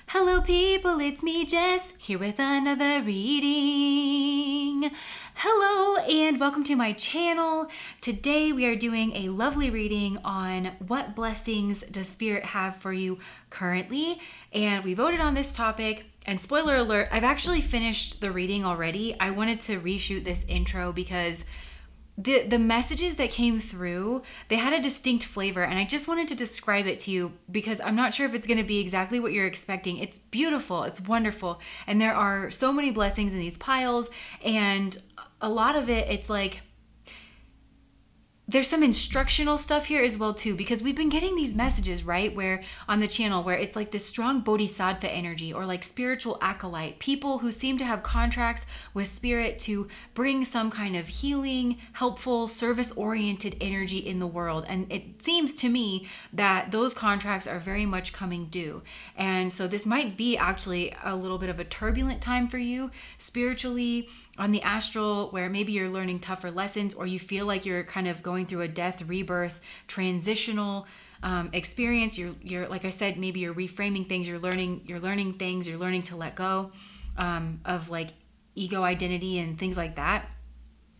Hello people, it's me Jess, here with another reading. Hello and welcome to my channel. Today we are doing a lovely reading on what blessings does Spirit have for you currently. And we voted on this topic, and spoiler alert, I've actually finished the reading already. I wanted to reshoot this intro because the messages that came through, they had a distinct flavor, and I just wanted to describe it to you because I'm not sure if it's going to be exactly what you're expecting. It's beautiful, it's wonderful, and there are so many blessings in these piles, and a lot of it, it's like there's some instructional stuff here as well too, because we've been getting these messages, right, where on the channel where it's like this strong bodhisattva energy or like spiritual acolyte, people who seem to have contracts with Spirit to bring some kind of healing, helpful, service-oriented energy in the world. And it seems to me that those contracts are very much coming due. And so this might be actually a little bit of a turbulent time for you spiritually, on the astral, where maybe you're learning tougher lessons, or you feel like you're kind of going through a death, rebirth, transitional experience. You're like I said, maybe you're reframing things. You're learning things. You're learning to let go of like ego identity and things like that.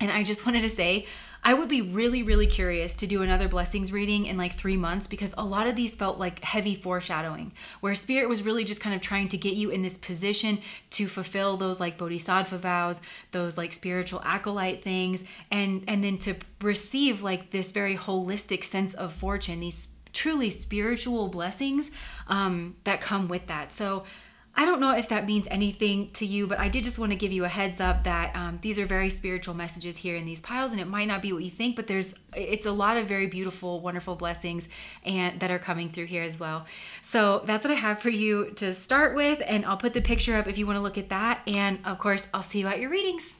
And I just wanted to say, I would be really, really curious to do another blessings reading in like 3 months, because a lot of these felt like heavy foreshadowing, where Spirit was really just kind of trying to get you in this position to fulfill those like bodhisattva vows, those like spiritual acolyte things, and then to receive like this very holistic sense of fortune, these truly spiritual blessings that come with that. So I don't know if that means anything to you, but I did just want to give you a heads up that these are very spiritual messages here in these piles, and it might not be what you think, but it's a lot of very beautiful, wonderful blessings and that are coming through here as well. So that's what I have for you to start with, and I'll put the picture up if you want to look at that. And of course, I'll see you at your readings.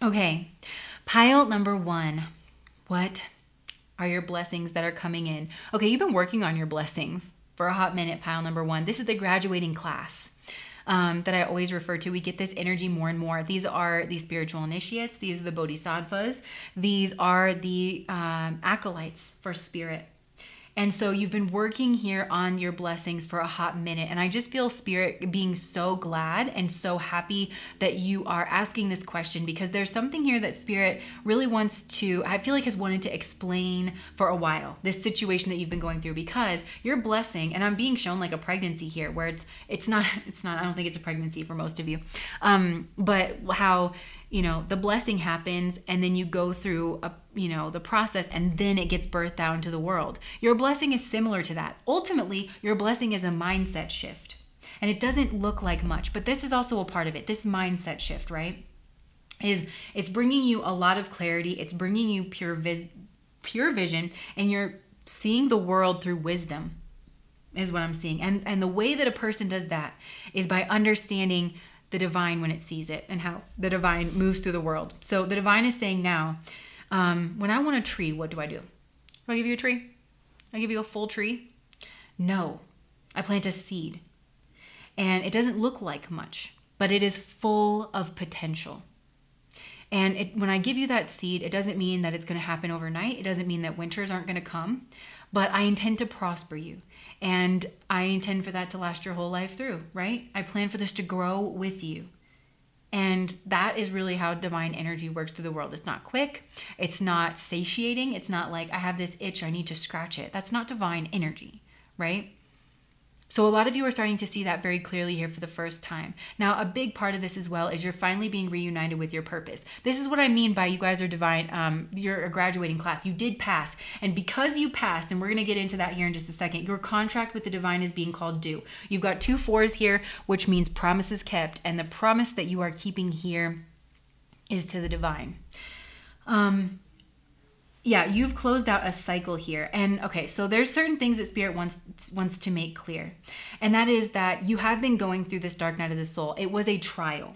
Okay, pile number 1. What are your blessings that are coming in? Okay, you've been working on your blessings for a hot minute, pile number 1. This is the graduating class that I always refer to. We get this energy more and more. These are the spiritual initiates. These are the bodhisattvas. These are the acolytes for Spirit. And so you've been working here on your blessings for a hot minute. And I just feel Spirit being so glad and so happy that you are asking this question, because there's something here that Spirit really wants to, I feel like has wanted to explain for a while, this situation that you've been going through, because your blessing, and I'm being shown like a pregnancy here where it's not, I don't think it's a pregnancy for most of you. But how, the blessing happens and then you go through the process and then it gets birthed out into the world. Your blessing is similar to that. Ultimately, your blessing is a mindset shift. And it doesn't look like much, but this is also a part of it. This mindset shift, right? It's bringing you a lot of clarity. It's bringing you pure vision, and you're seeing the world through wisdom is what I'm seeing. And the way that a person does that is by understanding the divine when it sees it and how the divine moves through the world. So the divine is saying now, when I want a tree, what do? Do I give you a tree? I give you a full tree? No, I plant a seed. And it doesn't look like much, but it is full of potential. And when I give you that seed, it doesn't mean that it's going to happen overnight. It doesn't mean that winters aren't going to come, but I intend to prosper you. And I intend for that to last your whole life through, right? I plan for this to grow with you. And that is really how divine energy works through the world. It's not quick. It's not satiating. It's not like I have this itch, I need to scratch it. That's not divine energy, right? So a lot of you are starting to see that very clearly here for the first time. Now, a big part of this as well is you're finally being reunited with your purpose. This is what I mean by you guys are divine. You're a graduating class. You did pass. And because you passed, and we're going to get into that here in just a second, your contract with the divine is being called due. You've got 2 4s here, which means promises kept. And the promise that you are keeping here is to the divine. Yeah, you've closed out a cycle here. And okay, so there's certain things that Spirit wants to make clear. And that is that you have been going through this dark night of the soul. It was a trial.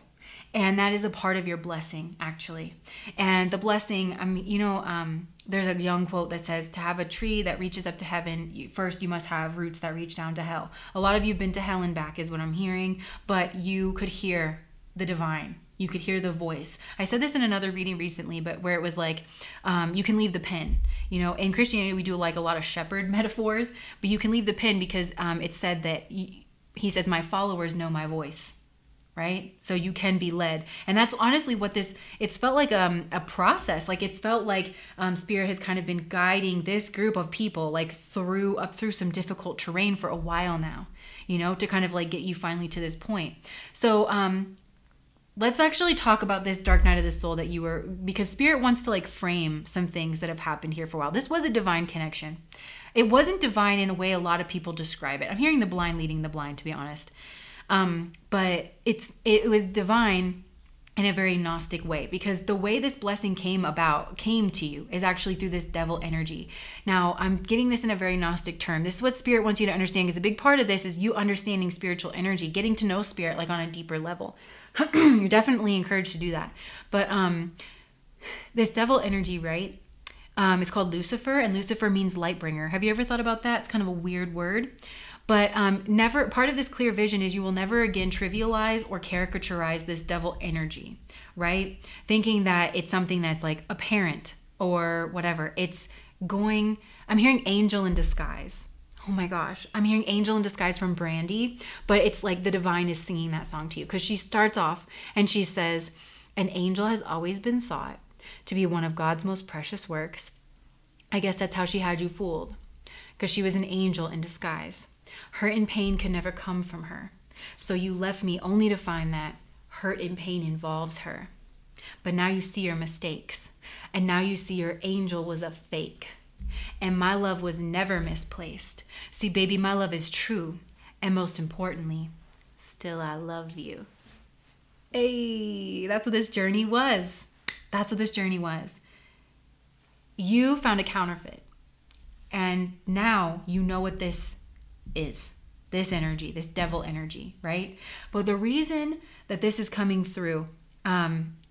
And that is a part of your blessing, actually. And the blessing, there's a young quote that says, to have a tree that reaches up to heaven, first you must have roots that reach down to hell. A lot of you have been to hell and back is what I'm hearing, but you could hear the divine. You could hear the voice. I said this in another reading recently, but where it was like, you can leave the pen. In Christianity, we do like a lot of shepherd metaphors, but you can leave the pen because it said that he says, my followers know my voice, right? So you can be led. And that's honestly what it's felt like a process. Like it's felt like Spirit has kind of been guiding this group of people like up through some difficult terrain for a while now, to kind of like get you finally to this point. So, let's actually talk about this dark night of the soul that because Spirit wants to like frame some things that have happened here for a while. This was a divine connection. It wasn't divine in a way a lot of people describe it. I'm hearing the blind leading the blind, to be honest. But it was divine in a very Gnostic way, because the way this blessing came to you is actually through this devil energy. Now, I'm getting this in a very Gnostic term. This is what Spirit wants you to understand, because a big part of this is you understanding spiritual energy, getting to know Spirit like on a deeper level. You're definitely encouraged to do that. But this devil energy, right? It's called Lucifer, and Lucifer means light bringer. Have you ever thought about that? It's kind of a weird word. But part of this clear vision is you will never again trivialize or caricaturize this devil energy, right? Thinking that it's something that's like apparent or whatever. I'm hearing angel in disguise. Oh my gosh, I'm hearing Angel in Disguise from Brandy, but it's like the divine is singing that song to you, because she starts off and she says, an angel has always been thought to be one of God's most precious works. I guess that's how she had you fooled, because she was an angel in disguise. Hurt and pain can never come from her. So you left me only to find that hurt and pain involves her. But now you see your mistakes, and now you see your angel was a fake. And my love was never misplaced. See, baby, my love is true. And most importantly, still I love you. Hey, that's what this journey was. That's what this journey was. You found a counterfeit. And now you know what this is. This energy, this devil energy, right? But the reason that this is coming through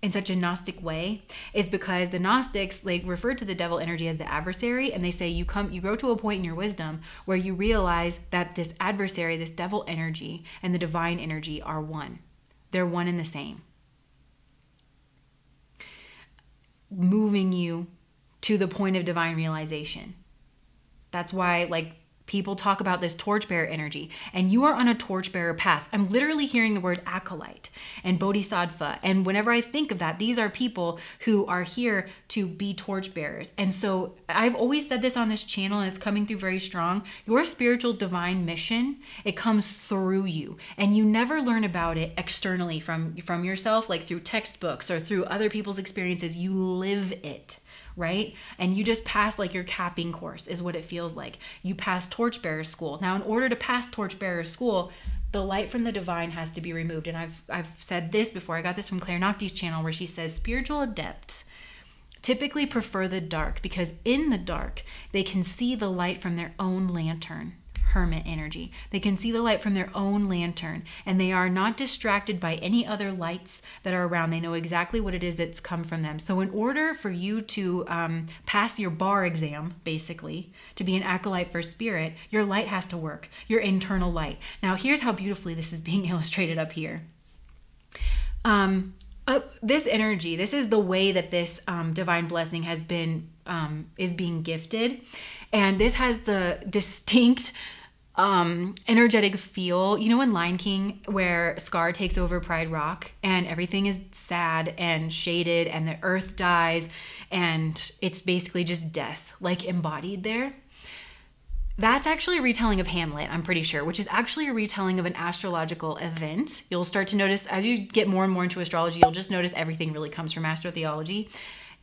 in such a Gnostic way is because the Gnostics refer to the devil energy as the adversary, and they say you grow to a point in your wisdom where you realize that this adversary, this devil energy, and the divine energy are one. They're one and the same. Moving you to the point of divine realization. That's why like people talk about this torchbearer energy, and you are on a torchbearer path. I'm literally hearing the word acolyte and bodhisattva. And whenever I think of that, these are people who are here to be torchbearers. And so I've always said this on this channel, and it's coming through very strong. Your spiritual divine mission, it comes through you, and you never learn about it externally from yourself, like through textbooks or through other people's experiences. You live it. Right? And you just pass like your capping course is what it feels like. You pass torchbearer school. Now, in order to pass torchbearer school, the light from the divine has to be removed. And I've said this before. I got this from Claire Nocti's channel, where she says spiritual adepts typically prefer the dark because in the dark, they can see the light from their own lantern. Hermit energy. They can see the light from their own lantern, and they are not distracted by any other lights that are around. They know exactly what it is that's come from them. So in order for you to pass your bar exam, basically, to be an acolyte for spirit, your light has to work, your internal light. Now, here's how beautifully this is being illustrated up here. This energy, this is the way that this divine blessing has been, is being gifted. And this has the distinct energetic feel, you know, in Lion King, where Scar takes over Pride Rock and everything is sad and shaded and the earth dies and it's basically just death, like embodied there. That's actually a retelling of Hamlet, I'm pretty sure, which is actually a retelling of an astrological event. You'll start to notice as you get more and more into astrology, you'll just notice everything really comes from astrotheology.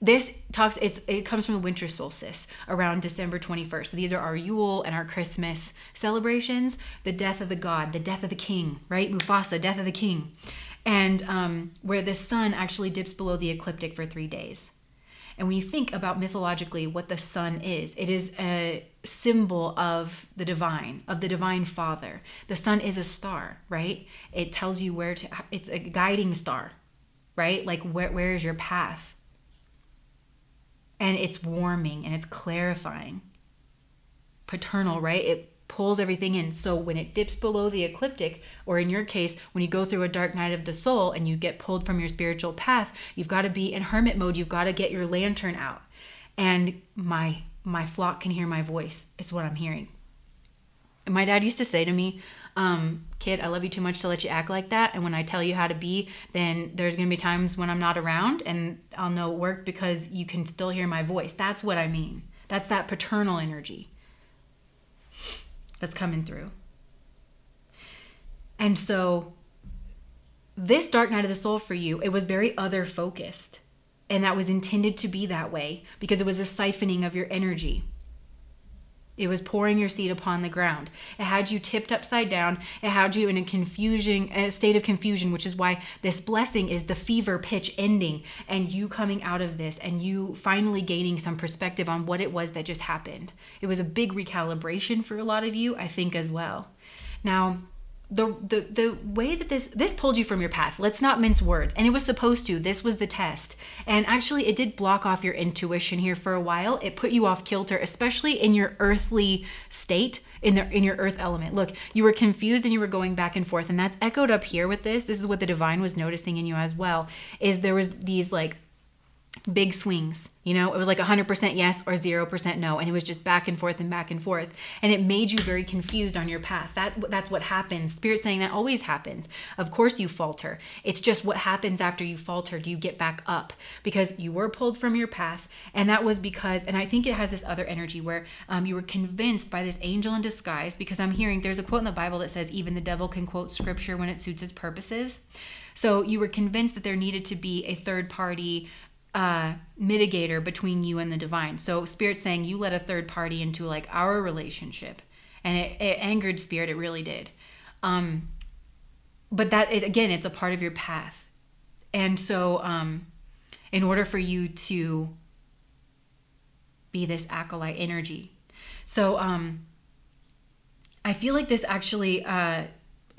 This talks, it comes from the winter solstice around December 21st. So these are our Yule and our Christmas celebrations, the death of the god, the death of the king, right? Mufasa, death of the king. And where the sun actually dips below the ecliptic for 3 days. And when you think about mythologically what the sun is, it is a symbol of the divine father. The sun is a star, right? It tells you where to, it's a guiding star, right? Like where is your path? And it's warming and it's clarifying. Paternal, right? It pulls everything in. So when it dips below the ecliptic, or in your case, when you go through a dark night of the soul and you get pulled from your spiritual path, you've got to be in hermit mode. You've got to get your lantern out. And my flock can hear my voice. It's what I'm hearing. And my dad used to say to me, kid, I love you too much to let you act like that. And when I tell you how to be, then there's going to be times when I'm not around and I'll know it worked because you can still hear my voice. That's what I mean. That's that paternal energy that's coming through. And so this dark night of the soul for you, it was very other focused. And that was intended to be that way because it was a siphoning of your energy. It was pouring your seed upon the ground. It had you tipped upside down. It had you in a state of confusion, which is why this blessing is the fever pitch ending and you coming out of this and you finally gaining some perspective on what it was that just happened. It was a big recalibration for a lot of you, I think, as well. Now, the way that this pulled you from your path, let's not mince words, and it was supposed to. This was the test, and actually it did block off your intuition here for a while. It put you off kilter, especially in your earthly state, in your earth element. Look, you were confused and you were going back and forth, and that's echoed up here with this. This is what the divine was noticing in you as well, is there was these like big swings, you know, it was like 100% yes or 0% no, and it was just back and forth, and it made you very confused on your path. That's what happens. Spirit saying that always happens. Of course you falter. It's just what happens after you falter. Do you get back up? Because you were pulled from your path, and that was because, and I think it has this other energy where you were convinced by this angel in disguise, because I'm hearing there's a quote in the Bible that says even the devil can quote scripture when it suits his purposes. So you were convinced that there needed to be a third party mitigator between you and the divine. So Spirit's saying you let a third party into like our relationship, and it angered Spirit. It really did. But again, it's a part of your path. And so in order for you to be this acolyte energy, so I feel like this actually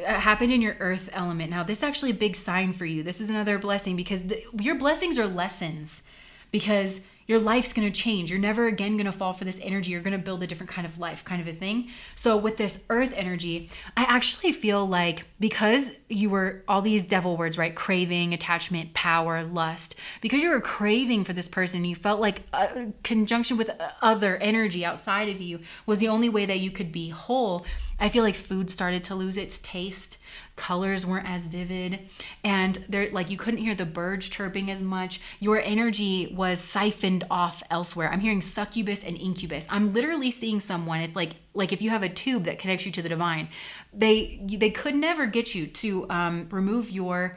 happened in your earth element. Now, this is actually a big sign for you. This is another blessing, because your blessings are lessons, because your life's going to change. You're never again going to fall for this energy. You're going to build a different kind of life, kind of a thing. So with this earth energy, I actually feel like, because you were all these devil words, right? Craving, attachment, power, lust. Because you were craving for this person, you felt like a conjunction with other energy outside of you was the only way that you could be whole. I feel like food started to lose its taste. Colors weren't as vivid, and there, like, you couldn't hear the birds chirping as much. Your energy was siphoned off elsewhere. I'm hearing succubus and incubus. I'm literally seeing someone. It's like if you have a tube that connects you to the divine, they could never get you to remove your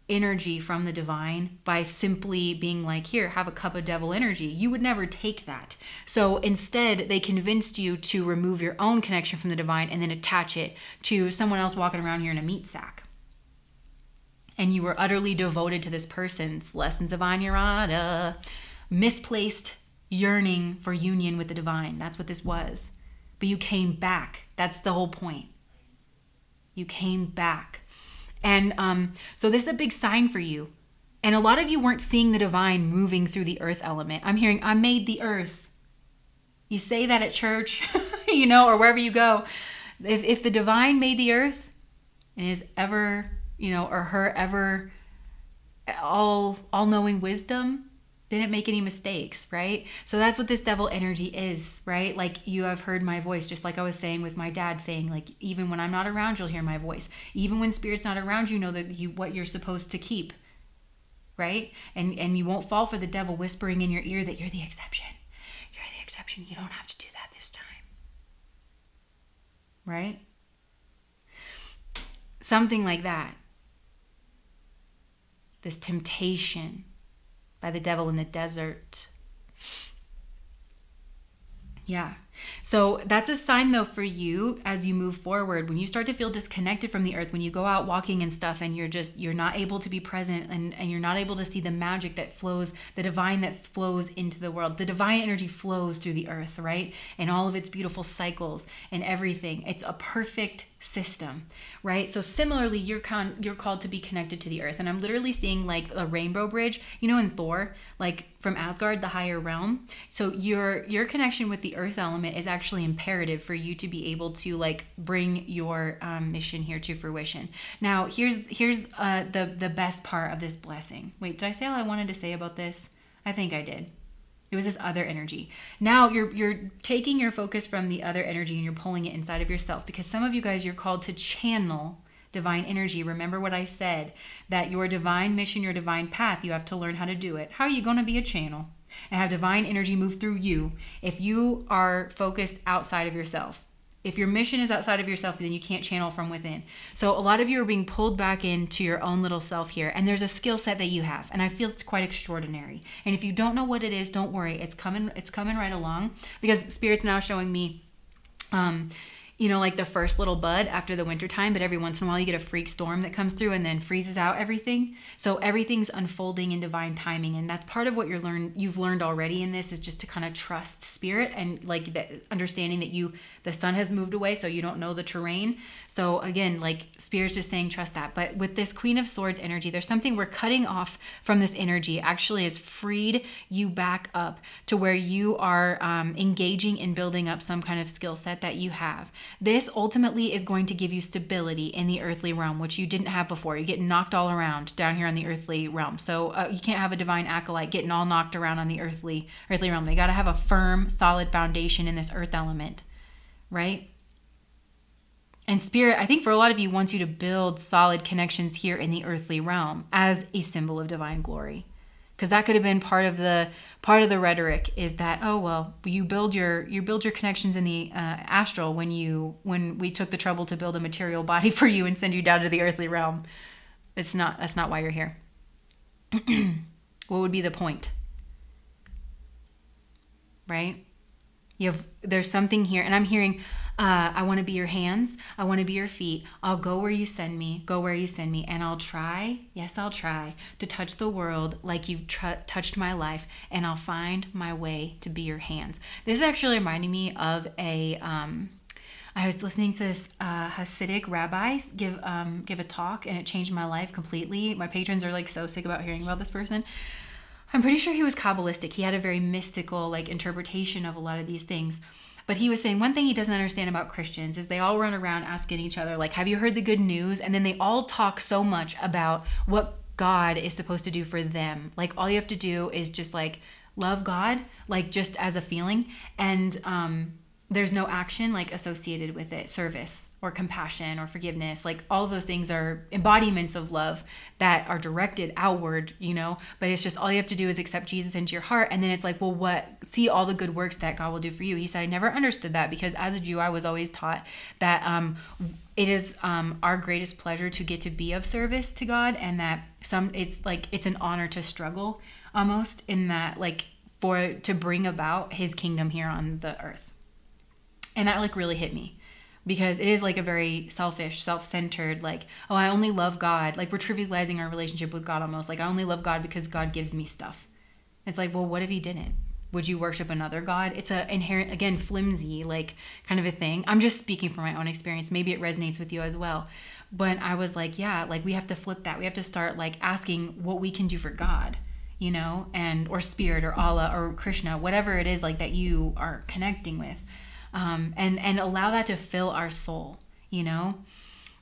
energy from the divine by simply being like, here, have a cup of devil energy. You would never take that. So instead, they convinced you to remove your own connection from the divine and then attach it to someone else walking around here in a meat sack. And you were utterly devoted to this person's lessons of Anurada, misplaced yearning for union with the divine. That's what this was. But you came back. That's the whole point. You came back. And so this is a big sign for you. And a lot of you weren't seeing the divine moving through the earth element. I'm hearing, I made the earth. You say that at church, or wherever you go. If the divine made the earth and is ever, or her ever all-knowing wisdom, didn't make any mistakes, right? So that's what this devil energy is, right? Like, you have heard my voice, just like I was saying with my dad, saying, like, even when I'm not around, you'll hear my voice. Even when spirit's not around, you know that what you're supposed to keep, right? And you won't fall for the devil whispering in your ear that you're the exception. You're the exception. You don't have to do that this time, right? Something like that. This temptation by the devil in the desert. Yeah. So that's a sign, though, for you as you move forward. When you start to feel disconnected from the earth, when you go out walking and stuff and you're not able to be present and you're not able to see the magic that flows, the divine that flows into the world. The divine energy flows through the earth, right? And all of its beautiful cycles and everything. It's a perfect system, right? So similarly, you're called to be connected to the earth. And I'm literally seeing like a rainbow bridge, in Thor, like from Asgard, the higher realm. So your connection with the earth element is actually imperative for you to be able to like bring your mission here to fruition. Now, here's the best part of this blessing. Wait, did I say all I wanted to say about this? I think I did. It was this other energy. Now you're taking your focus from the other energy and you're pulling it inside of yourself, because some of you guys, you're called to channel divine energy. Remember what I said, that your divine mission, your divine path, you have to learn how to do it. How are you going to be a channel and have divine energy move through you if you are focused outside of yourself? If your mission is outside of yourself, then you can't channel from within. So a lot of you are being pulled back into your own little self here. And there's a skill set that you have. And I feel it's quite extraordinary. And if you don't know what it is, don't worry. It's coming right along. Because Spirit's now showing me, like the first little bud after the winter time, but every once in a while you get a freak storm that comes through and then freezes out everything. So everything's unfolding in divine timing. And that's part of what you've learned already in this, is just to kind of trust Spirit and like the understanding that the sun has moved away, so you don't know the terrain. So again, like Spirit's just saying, trust that. But with this Queen of Swords energy, there's something we're cutting off from this energy. Actually has freed you back up to where you are engaging in building up some kind of skill set that you have. This ultimately is going to give you stability in the earthly realm, which you didn't have before. You get knocked all around down here on the earthly realm. So you can't have a divine acolyte getting all knocked around on the earthly realm. They got to have a firm, solid foundation in this earth element, right? And Spirit, I think for a lot of you, wants you to build solid connections here in the earthly realm as a symbol of divine glory. Because that could have been part of the rhetoric, is that, oh well, you build your connections in the astral when we took the trouble to build a material body for you and send you down to the earthly realm. That's not why you're here. What would be the point? Right? There's something here, and I'm hearing, I want to be your hands. I want to be your feet. I'll go where you send me. Go where you send me. And I'll try, yes, I'll try to touch the world like you've touched my life. And I'll find my way to be your hands. This is actually reminding me of I was listening to this Hasidic rabbi give a talk, and it changed my life completely. My patrons are like so sick about hearing about this person. I'm pretty sure he was Kabbalistic. He had a very mystical like interpretation of a lot of these things. But he was saying one thing he doesn't understand about Christians is they all run around asking each other, like, have you heard the good news? And then they all talk so much about what God is supposed to do for them. Like, all you have to do is just like love God, like just as a feeling. And there's no action like associated with it, service or compassion or forgiveness. Like, all of those things are embodiments of love that are directed outward, you know, but it's just all you have to do is accept Jesus into your heart. And then it's like, well, see all the good works that God will do for you. He said, I never understood that, because as a Jew, I was always taught that it is our greatest pleasure to get to be of service to God, and that it's an honor to struggle almost, in that, like, to bring about his kingdom here on the earth. And that like really hit me, because it is like a very selfish, self-centered, like, oh, I only love God. Like, we're trivializing our relationship with God almost. Like, I only love God because God gives me stuff. It's like, well, what if he didn't? Would you worship another God? It's a inherent, again, flimsy, like, kind of a thing. I'm just speaking from my own experience. Maybe it resonates with you as well. But I was like, yeah, like, we have to flip that. We have to start like asking what we can do for God, you know, or spirit or Allah or Krishna, whatever it is like that you are connecting with. And allow that to fill our soul, you know?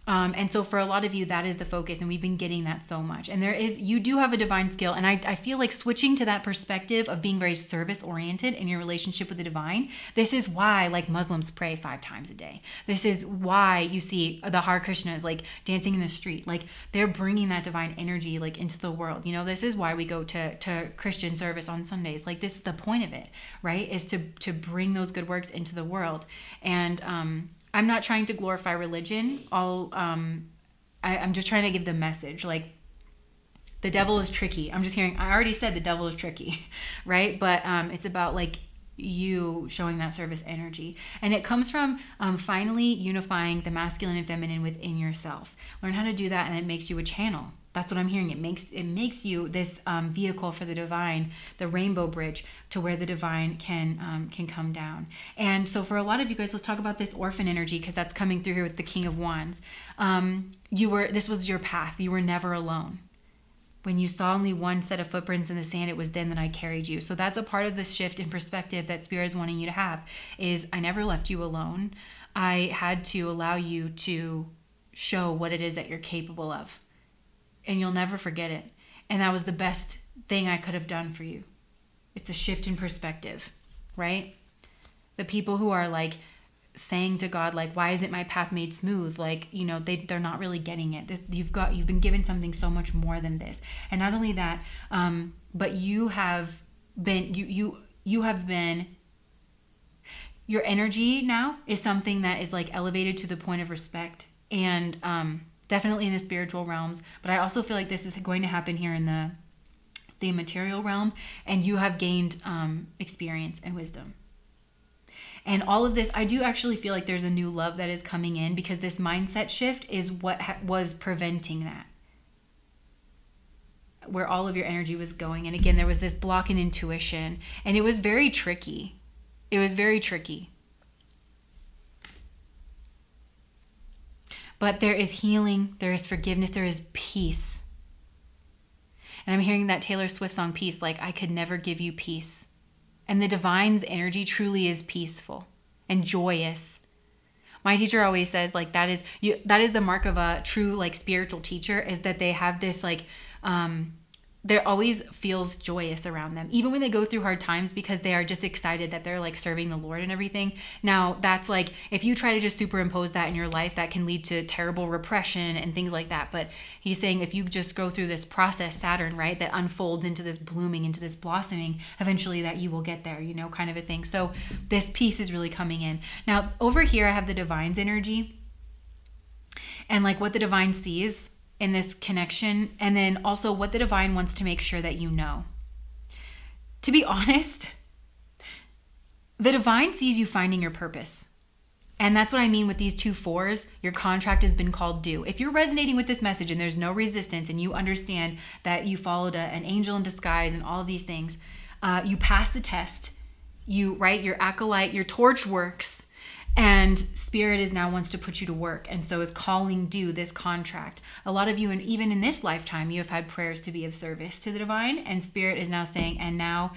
And so for a lot of you, that is the focus, and we've been getting that so much. And you do have a divine skill. And I feel like switching to that perspective of being very service oriented in your relationship with the divine. This is why like Muslims pray 5 times a day. This is why you see the Hare Krishnas like dancing in the street. Like, they're bringing that divine energy like into the world. You know, this is why we go to Christian service on Sundays. Like, this is the point of it, right? Is to bring those good works into the world. And, I'm not trying to glorify religion. I'm just trying to give the message. Like, the devil is tricky. I already said the devil is tricky, right? But it's about like you showing that service energy. And it comes from finally unifying the masculine and feminine within yourself. Learn how to do that, and it makes you a channel. That's what I'm hearing. It makes you this vehicle for the divine, the rainbow bridge to where the divine can come down. And so for a lot of you guys, let's talk about this orphan energy, because that's coming through here with the King of Wands. This was your path. You were never alone. When you saw only one set of footprints in the sand, it was then that I carried you. So that's a part of this shift in perspective that Spirit is wanting you to have, is I never left you alone. I had to allow you to show what it is that you're capable of. And you'll never forget it. And that was the best thing I could have done for you. It's a shift in perspective, right? The people who are like saying to God, like, why isn't my path made smooth? Like, you know, they're not really getting it. You've been given something so much more than this. And not only that, but you have been, your energy now is something that is like elevated to the point of respect. And, definitely in the spiritual realms, but I also feel like this is going to happen here in the material realm, and you have gained experience and wisdom. And all of this, I do actually feel like there's a new love that is coming in, because this mindset shift is what was preventing that, where all of your energy was going. And again, there was this block in intuition, and it was very tricky. It was very tricky. But there is healing, there is forgiveness, there is peace. And I'm hearing that Taylor Swift song, Peace, like, I could never give you peace. And the divine's energy truly is peaceful and joyous. My teacher always says, like, that is the mark of a true, like, spiritual teacher, is that they have this, like, there always feels joyous around them, even when they go through hard times, because they are just excited that they're like serving the Lord and everything. Now, that's like, if you try to just superimpose that in your life, that can lead to terrible repression and things like that. But he's saying, if you just go through this process, Saturn, right, that unfolds into this blooming, into this blossoming, eventually that you will get there, you know, kind of a thing. So this peace is really coming in. Now, over here, I have the divine's energy, and like what the divine sees in this connection, and then also what the divine wants to make sure that you know. To be honest, the divine sees you finding your purpose. And that's what I mean with these 2 4s. Your contract has been called due. If you're resonating with this message and there's no resistance, and you understand that you followed an angel in disguise and all of these things, you pass the test, your acolyte, your torch works, and Spirit is now wants to put you to work. And so is calling due this contract. A lot of you, and even in this lifetime, you have had prayers to be of service to the divine, and Spirit is now saying, and now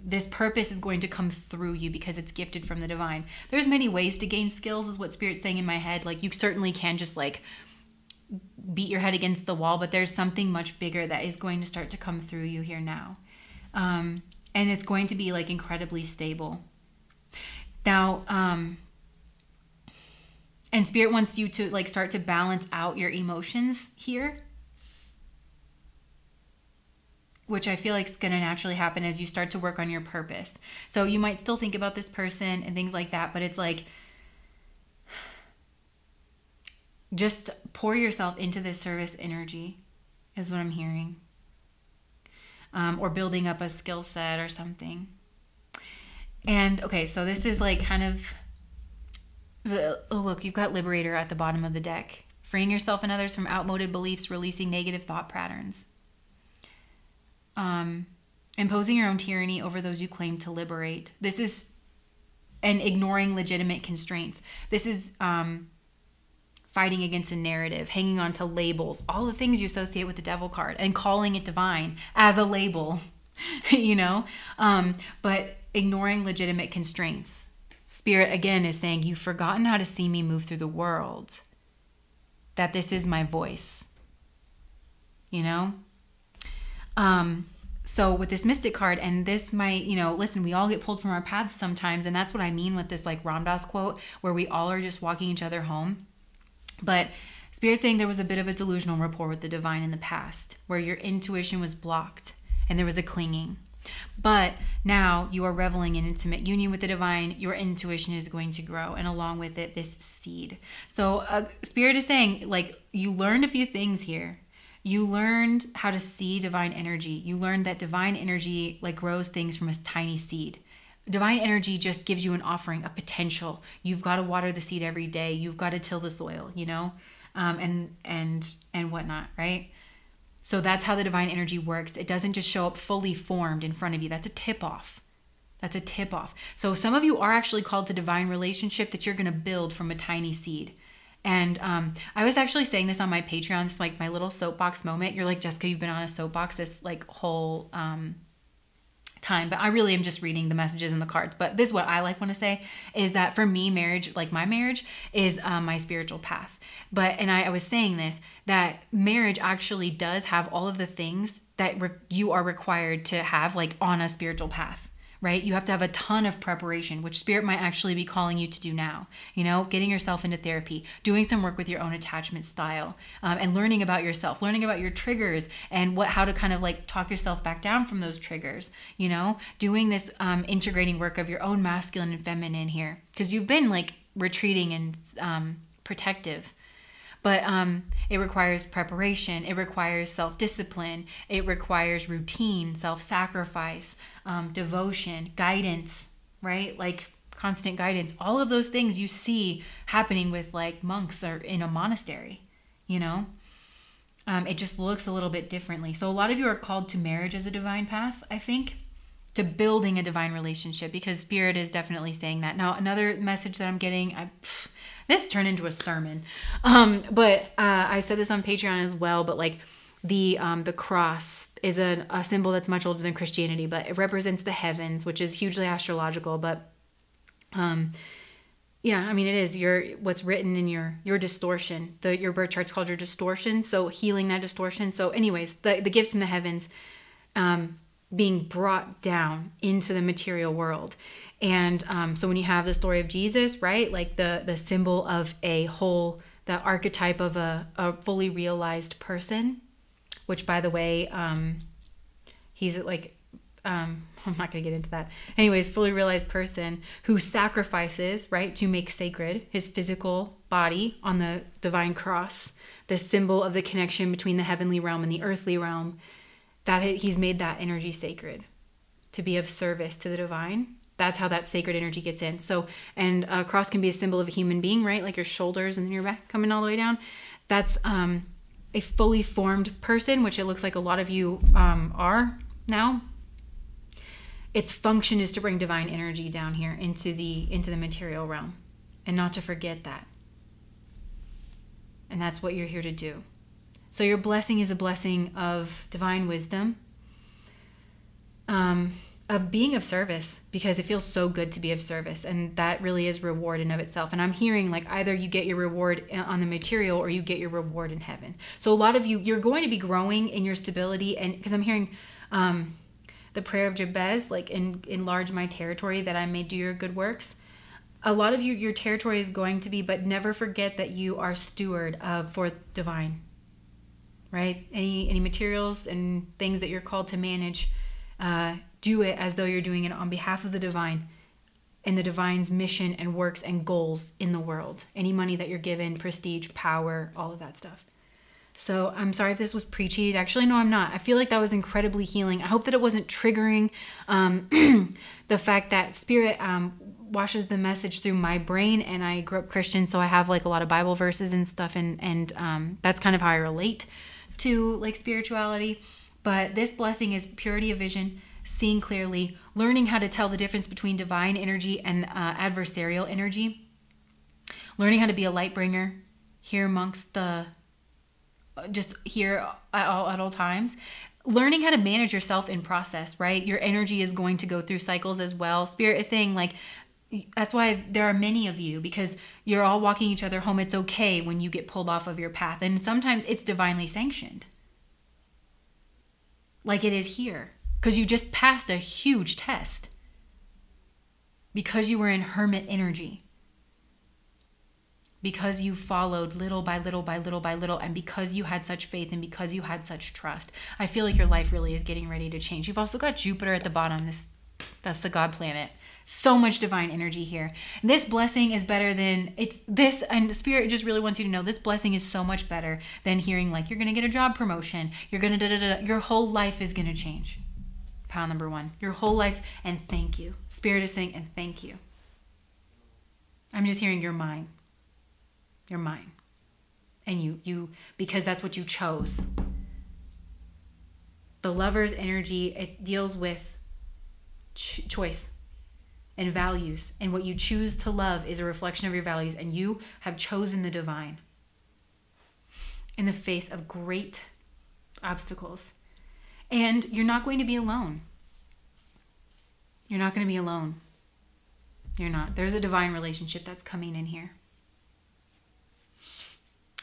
this purpose is going to come through you because it's gifted from the divine. There's many ways to gain skills, is what Spirit's saying in my head. Like, you certainly can just like beat your head against the wall, but there's something much bigger that is going to start to come through you here now. And it's going to be like incredibly stable. Now, and Spirit wants you to like start to balance out your emotions here, which I feel like is going to naturally happen as you start to work on your purpose. So you might still think about this person and things like that, but it's like, just pour yourself into this service energy is what I'm hearing. Or building up a skill set or something. And okay, so this is like kind of oh look, you've got Liberator at the bottom of the deck. Freeing yourself and others from outmoded beliefs, releasing negative thought patterns. Imposing your own tyranny over those you claim to liberate. This is, and ignoring legitimate constraints. This is fighting against a narrative, hanging on to labels, all the things you associate with the Devil card, and calling it divine as a label, you know? But ignoring legitimate constraints. Spirit, again, is saying, you've forgotten how to see me move through the world. That this is my voice. You know? So with this Mystic card, and this might, you know, listen, we all get pulled from our paths sometimes, and that's what I mean with this like Ram Dass quote, where we all are just walking each other home. But Spirit's saying there was a bit of a delusional rapport with the divine in the past, where your intuition was blocked and there was a clinging. But now you are reveling in intimate union with the divine. Your intuition is going to grow, and along with it, this seed. So Spirit is saying, like, you learned a few things here. You learned how to see divine energy. You learned that divine energy like grows things from a tiny seed. Divine energy just gives you an offering, a potential. You've got to water the seed every day. You've got to till the soil, you know, and whatnot, right? So that's how the divine energy works. It doesn't just show up fully formed in front of you. That's a tip off. That's a tip off. So some of you are actually called to divine relationship that you're going to build from a tiny seed. And I was actually saying this on my Patreon. It's like my little soapbox moment. You're like, Jessica, you've been on a soapbox this like whole time, but I really am just reading the messages and the cards. But this is what I like want to say is that for me, marriage, like my marriage is my spiritual path. And I was saying this, that marriage actually does have all of the things that you are required to have like on a spiritual path, right? You have to have a ton of preparation, which Spirit might actually be calling you to do now, you know, getting yourself into therapy, doing some work with your own attachment style, and learning about yourself, learning about your triggers and how to kind of like talk yourself back down from those triggers, you know, doing this integrating work of your own masculine and feminine here, because you've been like retreating and protective. But it requires preparation. It requires self-discipline. It requires routine, self-sacrifice, devotion, guidance, right? Like constant guidance. All of those things you see happening with like monks or in a monastery, you know? It just looks a little bit differently. So a lot of you are called to marriage as a divine path, I think, to building a divine relationship, because Spirit is definitely saying that. Now, another message that I'm getting, this turned into a sermon. But I said this on Patreon as well, but like the cross is a symbol that's much older than Christianity, but it represents the heavens, which is hugely astrological. But yeah, I mean, it is what's written in your distortion. Your birth chart's called your distortion. So healing that distortion. So anyways, the gifts from the heavens being brought down into the material world. And so when you have the story of Jesus, right, like the symbol of a whole, the archetype of a fully realized person, which by the way, he's like, I'm not going to get into that. Anyways, fully realized person who sacrifices, right, to make sacred his physical body on the divine cross, the symbol of the connection between the heavenly realm and the earthly realm, that he's made that energy sacred to be of service to the divine. That's how that sacred energy gets in. So, and a cross can be a symbol of a human being, right? Like your shoulders and your back coming all the way down. That's a fully formed person, which it looks like a lot of you are now. Its function is to bring divine energy down here into the material realm, and not to forget that. And that's what you're here to do. So your blessing is a blessing of divine wisdom. of being of service, because it feels so good to be of service, and that really is reward in of itself. And I'm hearing like either you get your reward on the material or you get your reward in heaven. So a lot of you, you're going to be growing in your stability, and because I'm hearing the prayer of Jabez, like enlarge my territory that I may do your good works. A lot of you, your territory is going to be, but never forget that you are steward for divine, right? Any materials and things that you're called to manage, do it as though you're doing it on behalf of the divine and the divine's mission and works and goals in the world. Any money that you're given, prestige, power, all of that stuff. So I'm sorry if this was preachy. Actually, no, I'm not. I feel like that was incredibly healing. I hope that it wasn't triggering the fact that Spirit washes the message through my brain, and I grew up Christian, so I have like a lot of Bible verses and stuff, and that's kind of how I relate to like spirituality. But this blessing is purity of vision, seeing clearly, learning how to tell the difference between divine energy and adversarial energy, learning how to be a light bringer here amongst the, just here at all times, learning how to manage yourself in process, right? Your energy is going to go through cycles as well. Spirit is saying like, that's why there are many of you, because you're all walking each other home. It's okay when you get pulled off of your path. And sometimes it's divinely sanctioned, like it is here. Because you just passed a huge test. Because you were in hermit energy. Because you followed little by little by little by little. And because you had such faith and because you had such trust. I feel like your life really is getting ready to change. You've also got Jupiter at the bottom. That's the God planet. So much divine energy here. This blessing is better than this, and Spirit just really wants you to know this blessing is so much better than hearing like you're going to get a job promotion. You're going to your whole life is going to change. Pile number 1, your whole life, and thank you. Spirit is saying, and thank you. I'm just hearing you're mine. You're mine. And you, because that's what you chose. The Lover's energy, it deals with choice and values. And what you choose to love is a reflection of your values. And you have chosen the divine in the face of great obstacles. And you're not going to be alone. You're not going to be alone. You're not. There's a divine relationship that's coming in here.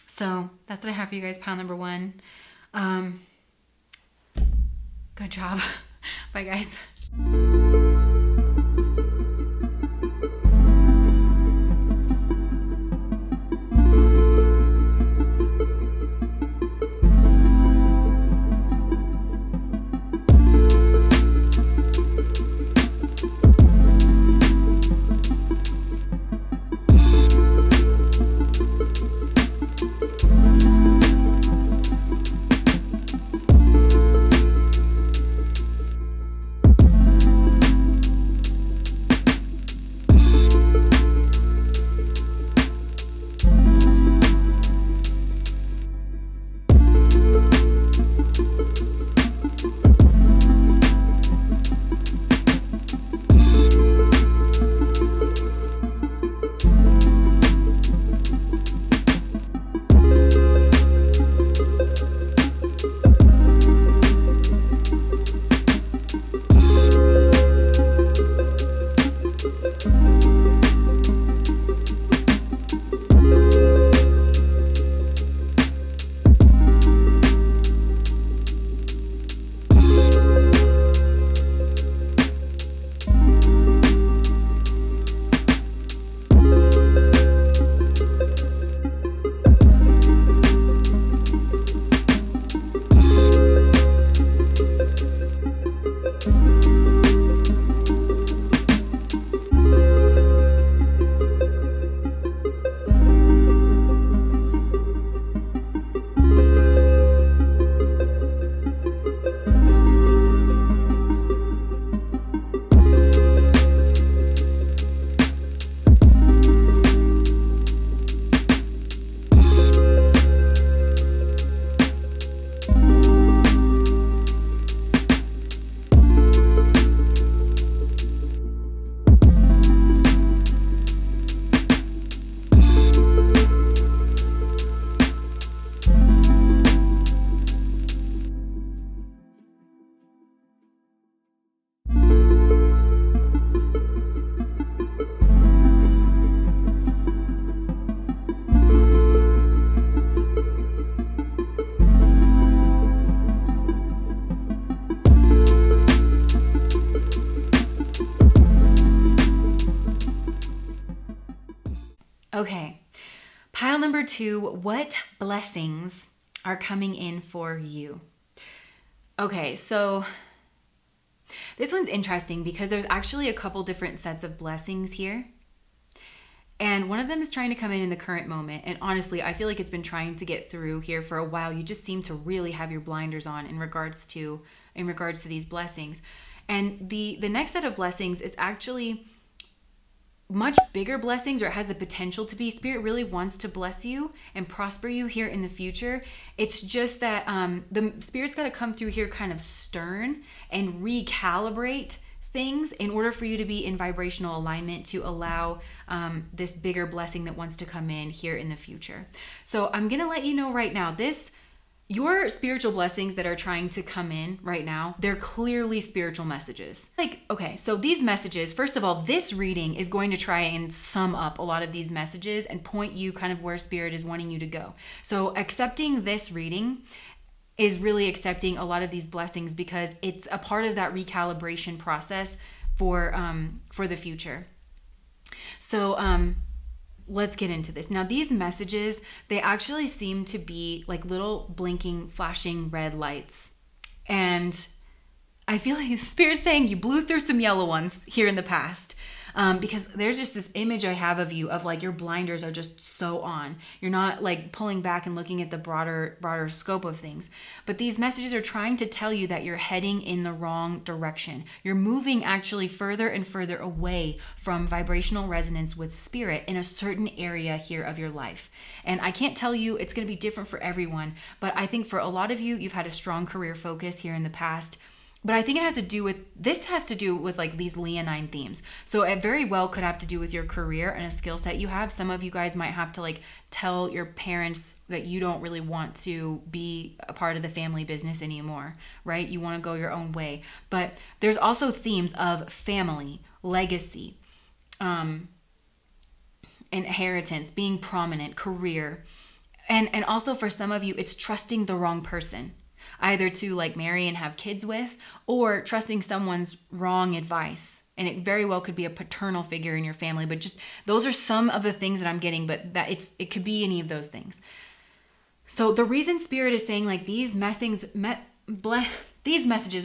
So that's what I have for you guys. Pile number 1. Good job. Bye, guys. number 2, what blessings are coming in for you? Okay, so this one's interesting because there's actually a couple different sets of blessings here. And one of them is trying to come in the current moment. And honestly, I feel like it's been trying to get through here for a while. You just seem to really have your blinders on in regards to these blessings. And the next set of blessings is actually much bigger blessings, or it has the potential to be. Spirit really wants to bless you and prosper you here in the future. It's just that the Spirit's got to come through here kind of stern and recalibrate things in order for you to be in vibrational alignment to allow this bigger blessing that wants to come in here in the future. So I'm going to let you know right now, your spiritual blessings that are trying to come in right now, they're clearly spiritual messages. Like, okay, so these messages, first of all, this reading is going to try and sum up a lot of these messages and point you kind of where Spirit is wanting you to go. So accepting this reading is really accepting a lot of these blessings because it's a part of that recalibration process for the future. So, let's get into this. Now, these messages, they actually seem to be like little blinking, flashing red lights. And I feel like Spirit's saying you blew through some yellow ones here in the past. Because there's just this image I have of you of like your blinders are just so on. You're not like pulling back and looking at the broader scope of things. But these messages are trying to tell you that you're heading in the wrong direction. You're moving actually further and further away from vibrational resonance with Spirit in a certain area here of your life. And I can't tell you it's going to be different for everyone, but I think for a lot of you, you've had a strong career focus here in the past. But I think it has to do with like these leonine themes. So it very well could have to do with your career and a skill set you have. Some of you guys might have to like tell your parents that you don't really want to be a part of the family business anymore, right? You want to go your own way. But there's also themes of family, legacy, inheritance, being prominent, career. And also for some of you, it's trusting the wrong person. Either to like marry and have kids with, or trusting someone's wrong advice. And it very well could be a paternal figure in your family, but just those are some of the things that I'm getting, but that it could be any of those things. So the reason Spirit is saying like these messages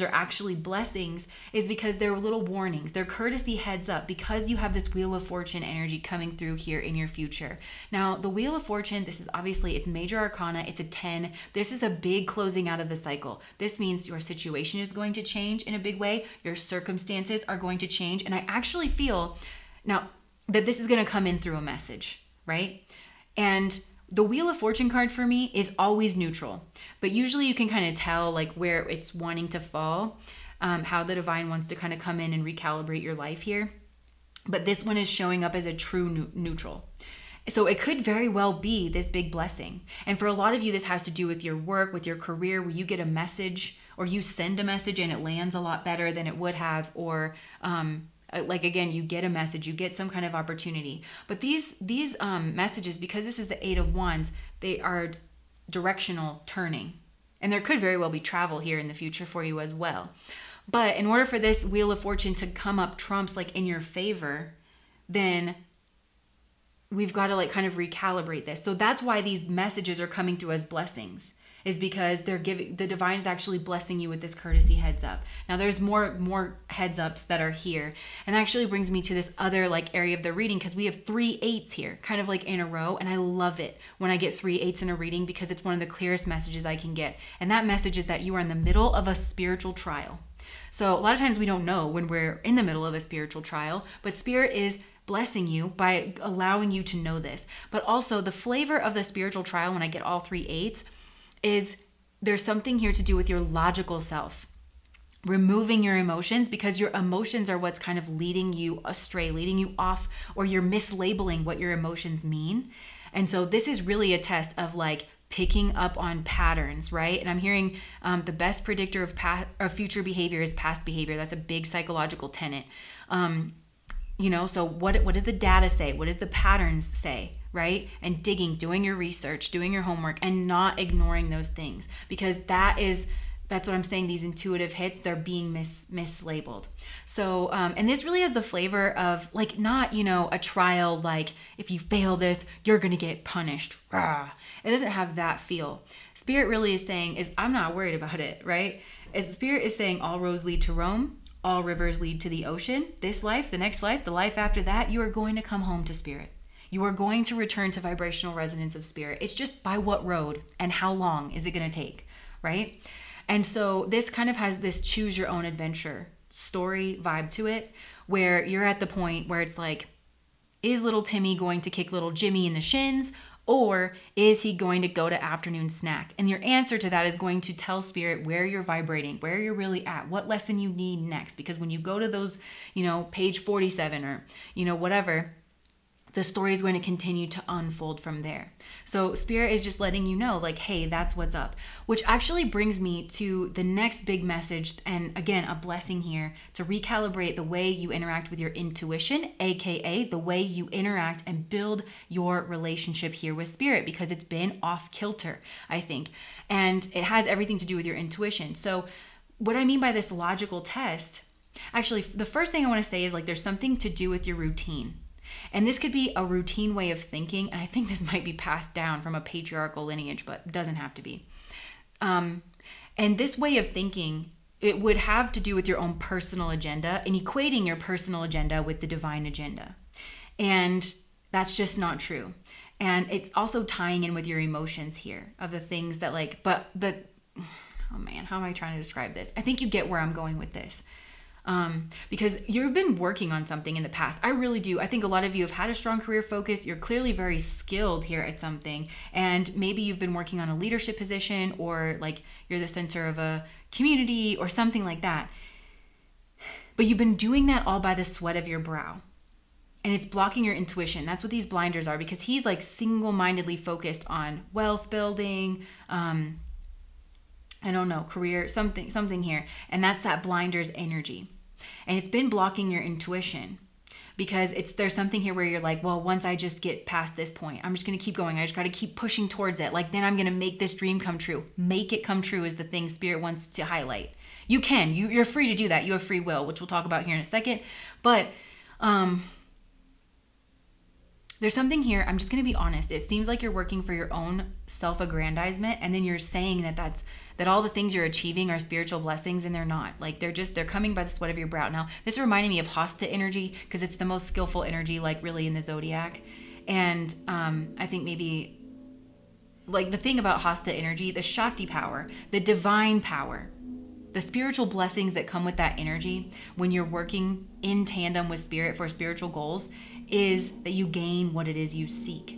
are actually blessings is because they're little warnings. They're courtesy heads up because you have this Wheel of Fortune energy coming through here in your future. Now, the Wheel of Fortune, this is obviously, it's major arcana. It's a 10. This is a big closing out of the cycle. This means your situation is going to change in a big way. Your circumstances are going to change. And I actually feel now that this is going to come in through a message, right? And the Wheel of Fortune card for me is always neutral, but usually you can kind of tell like where it's wanting to fall, how the divine wants to kind of come in and recalibrate your life here. But this one is showing up as a true neutral. So it could very well be this big blessing. And for a lot of you, this has to do with your work, with your career, where you get a message or you send a message and it lands a lot better than it would have, or like again, you get a message, you get some kind of opportunity. But these messages, because this is the 8 of Wands, they are directional turning. And there could very well be travel here in the future for you as well. But in order for this Wheel of Fortune to come up trumps like in your favor, then we've got to like kind of recalibrate this. So that's why these messages are coming through as blessings, is because they're giving, the divine is actually blessing you with this courtesy heads up. Now there's more heads ups that are here. And that actually brings me to this other like area of the reading, because we have 3 8s here, kind of like in a row. And I love it when I get 3 8s in a reading because it's one of the clearest messages I can get. And that message is that you are in the middle of a spiritual trial. So a lot of times we don't know when we're in the middle of a spiritual trial, but Spirit is blessing you by allowing you to know this. But also the flavor of the spiritual trial, when I get all 3 8s, is there's something here to do with your logical self, removing your emotions, because your emotions are what's kind of leading you astray, leading you off, or you're mislabeling what your emotions mean. And so this is really a test of like picking up on patterns, right? And I'm hearing the best predictor of future behavior is past behavior. That's a big psychological tenet. So what does the data say? What does the patterns say? Right? And digging, doing your research, doing your homework, and not ignoring those things, because that is That's what I'm saying. These intuitive hits, they're being mislabeled. So, and this really has the flavor of like, not, you know, a trial, like if you fail this, you're going to get punished. Rah. It doesn't have that feel. Spirit really is saying is, I'm not worried about it, right? As Spirit is saying, all roads lead to Rome. All rivers lead to the ocean. This life, the next life, the life after that, you are going to come home to Spirit. You are going to return to vibrational resonance of Spirit. It's just by what road and how long is it going to take, right? And so this kind of has this choose your own adventure story vibe to it, where you're at the point where it's like, is little Timmy going to kick little Jimmy in the shins, or is he going to go to afternoon snack? And your answer to that is going to tell Spirit where you're vibrating, where you're really at, what lesson you need next. Because when you go to those, you know, page 47 or, you know, whatever, the story is going to continue to unfold from there. So Spirit is just letting you know, like, hey, that's what's up. Which actually brings me to the next big message, and again, a blessing here, to recalibrate the way you interact with your intuition, aka the way you interact and build your relationship here with Spirit, because it's been off kilter, I think. And it has everything to do with your intuition. So what I mean by this logical test, actually, the first thing I want to say is like, there's something to do with your routine. And this could be a routine way of thinking. And I think this might be passed down from a patriarchal lineage, but it doesn't have to be. And this way of thinking, it would have to do with your own personal agenda and equating your personal agenda with the divine agenda. And that's just not true. And it's also tying in with your emotions here of the things that like, oh man, how am I trying to describe this? I think you get where I'm going with this. Because you've been working on something in the past. I really do. I think a lot of you have had a strong career focus. You're clearly very skilled here at something. And maybe you've been working on a leadership position, or like you're the center of a community or something like that. But you've been doing that all by the sweat of your brow. And it's blocking your intuition. That's what these blinders are, because he's like single-mindedly focused on wealth building, I don't know, career, something here. And that's that blinders energy. And it's been blocking your intuition, because there's something here where you're like, well, once I just get past this point, I'm just going to keep going. I just got to keep pushing towards it. Like, then I'm going to make this dream come true. Make it come true is the thing Spirit wants to highlight. You can, you're free to do that. You have free will, which we'll talk about here in a second. But, there's something here, I'm just going to be honest. It seems like you're working for your own self-aggrandizement, and then you're saying that all the things you're achieving are spiritual blessings, and they're not. Like, they're coming by the sweat of your brow. Now, this reminded me of Hasta energy, because it's the most skillful energy, like really in the zodiac. And I think maybe like the thing about Hasta energy, the Shakti power, the divine power, the spiritual blessings that come with that energy when you're working in tandem with Spirit for spiritual goals, is that you gain what it is you seek.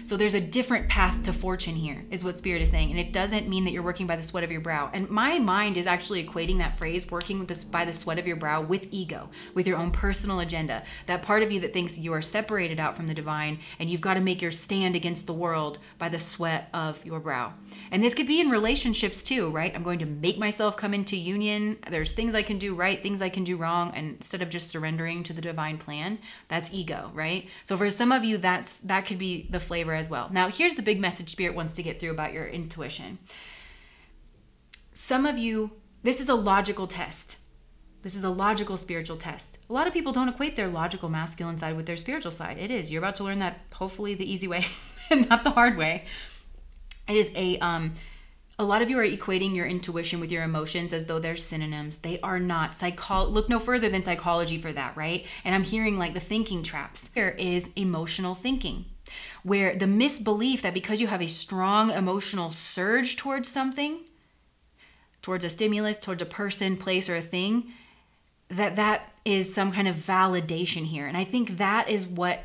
So there's a different path to fortune here, is what Spirit is saying. And it doesn't mean that you're working by the sweat of your brow. And my mind is actually equating that phrase, working with this by the sweat of your brow, with ego, with your own personal agenda. That part of you that thinks you are separated out from the divine, and you've got to make your stand against the world by the sweat of your brow. And this could be in relationships too, right? I'm going to make myself come into union. There's things I can do right, things I can do wrong. And instead of just surrendering to the divine plan, that's ego, right? So for some of you, that could be the flavor as well. Now, here's the big message Spirit wants to get through about your intuition. Some of you, this is a logical test. This is a logical spiritual test. A lot of people don't equate their logical masculine side with their spiritual side. It is. You're about to learn that, hopefully the easy way and not the hard way. It is a lot of you are equating your intuition with your emotions as though they're synonyms. They are not. Look no further than psychology for that, right? And I'm hearing like the thinking traps. There is emotional thinking, where the misbelief that because you have a strong emotional surge towards something, towards a stimulus, towards a person, place, or a thing, that is some kind of validation here. And I think that is what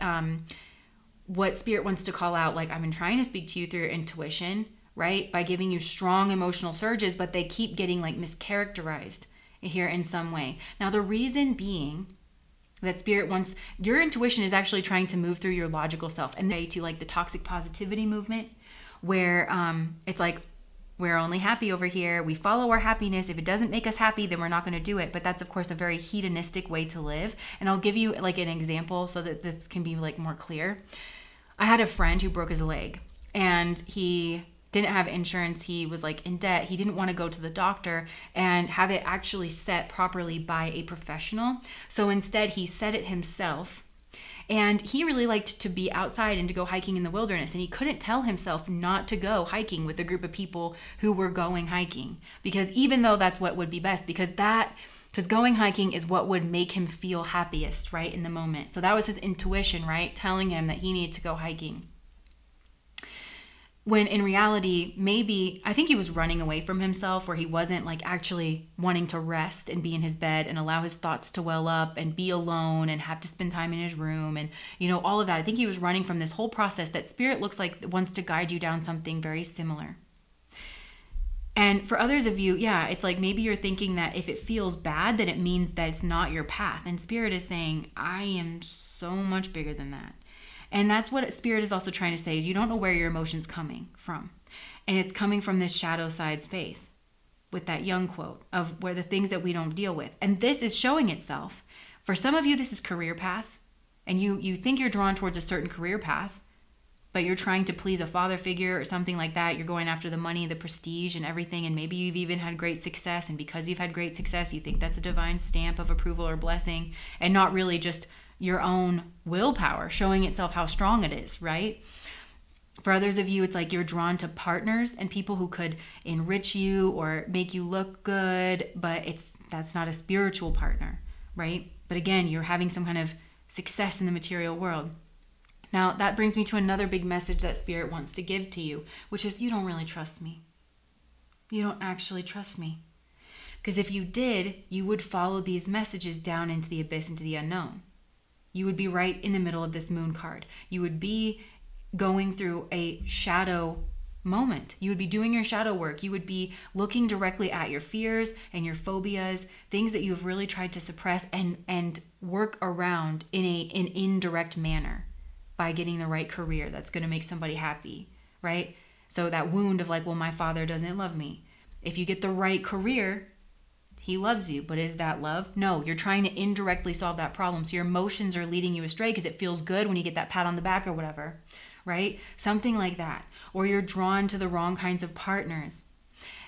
Spirit wants to call out. Like, I've been trying to speak to you through your intuition, right? By giving you strong emotional surges, but they keep getting like mischaracterized here in some way. Now, the reason being that Spirit wants, your intuition is actually trying to move through your logical self, and to like the toxic positivity movement, where it's like, we're only happy over here. We follow our happiness. If it doesn't make us happy, then we're not going to do it. But that's, of course, a very hedonistic way to live. And I'll give you like an example so that this can be like more clear. I had a friend who broke his leg, and he didn't have insurance. He was like in debt. He didn't want to go to the doctor and have it actually set properly by a professional. So instead he set it himself. And he really liked to be outside and to go hiking in the wilderness. And he couldn't tell himself not to go hiking with a group of people who were going hiking. Because even though that's what would be best, because going hiking is what would make him feel happiest, right, in the moment. So that was his intuition, right, telling him that he needed to go hiking. When in reality, maybe, I think he was running away from himself, where he wasn't like actually wanting to rest and be in his bed and allow his thoughts to well up and be alone and have to spend time in his room and, all of that. I think he was running from this whole process that Spirit looks like wants to guide you down something very similar. And for others of you, yeah, it's like maybe you're thinking that if it feels bad, that it means that it's not your path. And Spirit is saying, I am so much bigger than that. And that's what Spirit is also trying to say, is you don't know where your emotion's coming from. And it's coming from this shadow side space with that Jung quote of where the things that we don't deal with. And this is showing itself. For some of you, this is career path. And you think you're drawn towards a certain career path, but you're trying to please a father figure or something like that. You're going after the money, the prestige and everything. And maybe you've even had great success. And because you've had great success, you think that's a divine stamp of approval or blessing, and not really just your own willpower showing itself how strong it is, right? For others of you, it's like you're drawn to partners and people who could enrich you or make you look good, but that's not a spiritual partner, right? But again, you're having some kind of success in the material world. Now, that brings me to another big message that Spirit wants to give to you, which is you don't really trust me. You don't actually trust me. Because if you did, you would follow these messages down into the abyss, into the unknown. You would be right in the middle of this moon card. You would be going through a shadow moment. You would be doing your shadow work. You would be looking directly at your fears and your phobias, things that you've really tried to suppress and work around in an indirect manner by getting the right career that's going to make somebody happy, right? So that wound of like, well, my father doesn't love me. If you get the right career, he loves you, but is that love? No, you're trying to indirectly solve that problem. So your emotions are leading you astray because it feels good when you get that pat on the back or whatever, right? Something like that. Or you're drawn to the wrong kinds of partners.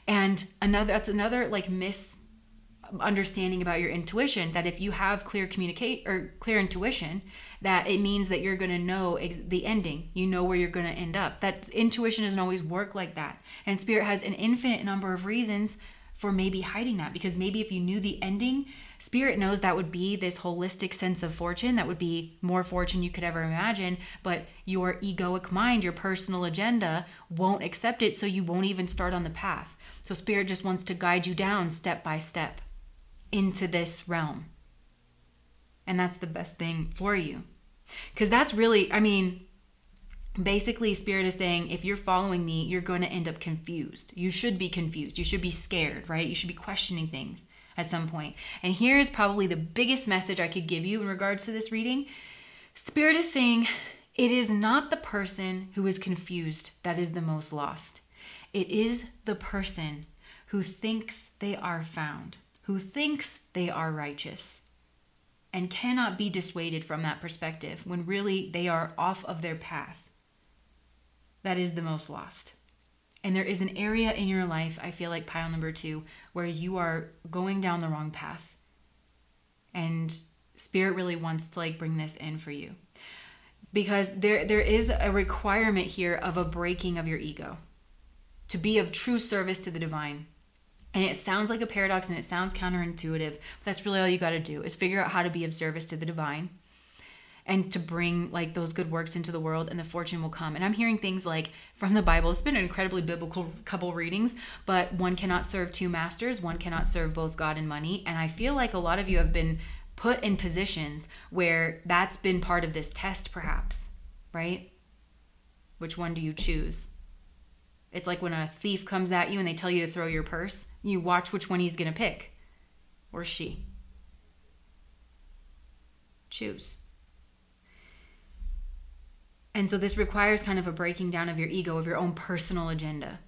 And that's another like misunderstanding about your intuition, that if you have clear intuition, that it means that you're going to know the ending. You know where you're going to end up. That intuition doesn't always work like that. And Spirit has an infinite number of reasons for maybe hiding that, because maybe if you knew the ending, Spirit knows that would be this holistic sense of fortune, that would be more fortune you could ever imagine, but your egoic mind, your personal agenda won't accept it, so you won't even start on the path. So Spirit just wants to guide you down step by step into this realm. And that's the best thing for you. Because that's really, basically, Spirit is saying, if you're following me, you're going to end up confused. You should be confused. You should be scared, right? You should be questioning things at some point. And here's probably the biggest message I could give you in regards to this reading. Spirit is saying, it is not the person who is confused that is the most lost. It is the person who thinks they are found, who thinks they are righteous, and cannot be dissuaded from that perspective when really they are off of their path. That is the most lost. And there is an area in your life, I feel like pile number 2, where you are going down the wrong path. And Spirit really wants to like bring this in for you. Because there is a requirement here of a breaking of your ego to be of true service to the divine. And it sounds like a paradox and it sounds counterintuitive, but that's really all you got to do is figure out how to be of service to the divine and to bring like those good works into the world, and the fortune will come. And I'm hearing things like from the Bible. It's been an incredibly biblical couple readings, but one cannot serve two masters. One cannot serve both God and money. And I feel like a lot of you have been put in positions where that's been part of this test, perhaps, right? Which one do you choose? It's like when a thief comes at you and they tell you to throw your purse, you watch which one he's going to pick, or she. Choose. And so this requires kind of a breaking down of your ego, of your own personal agenda.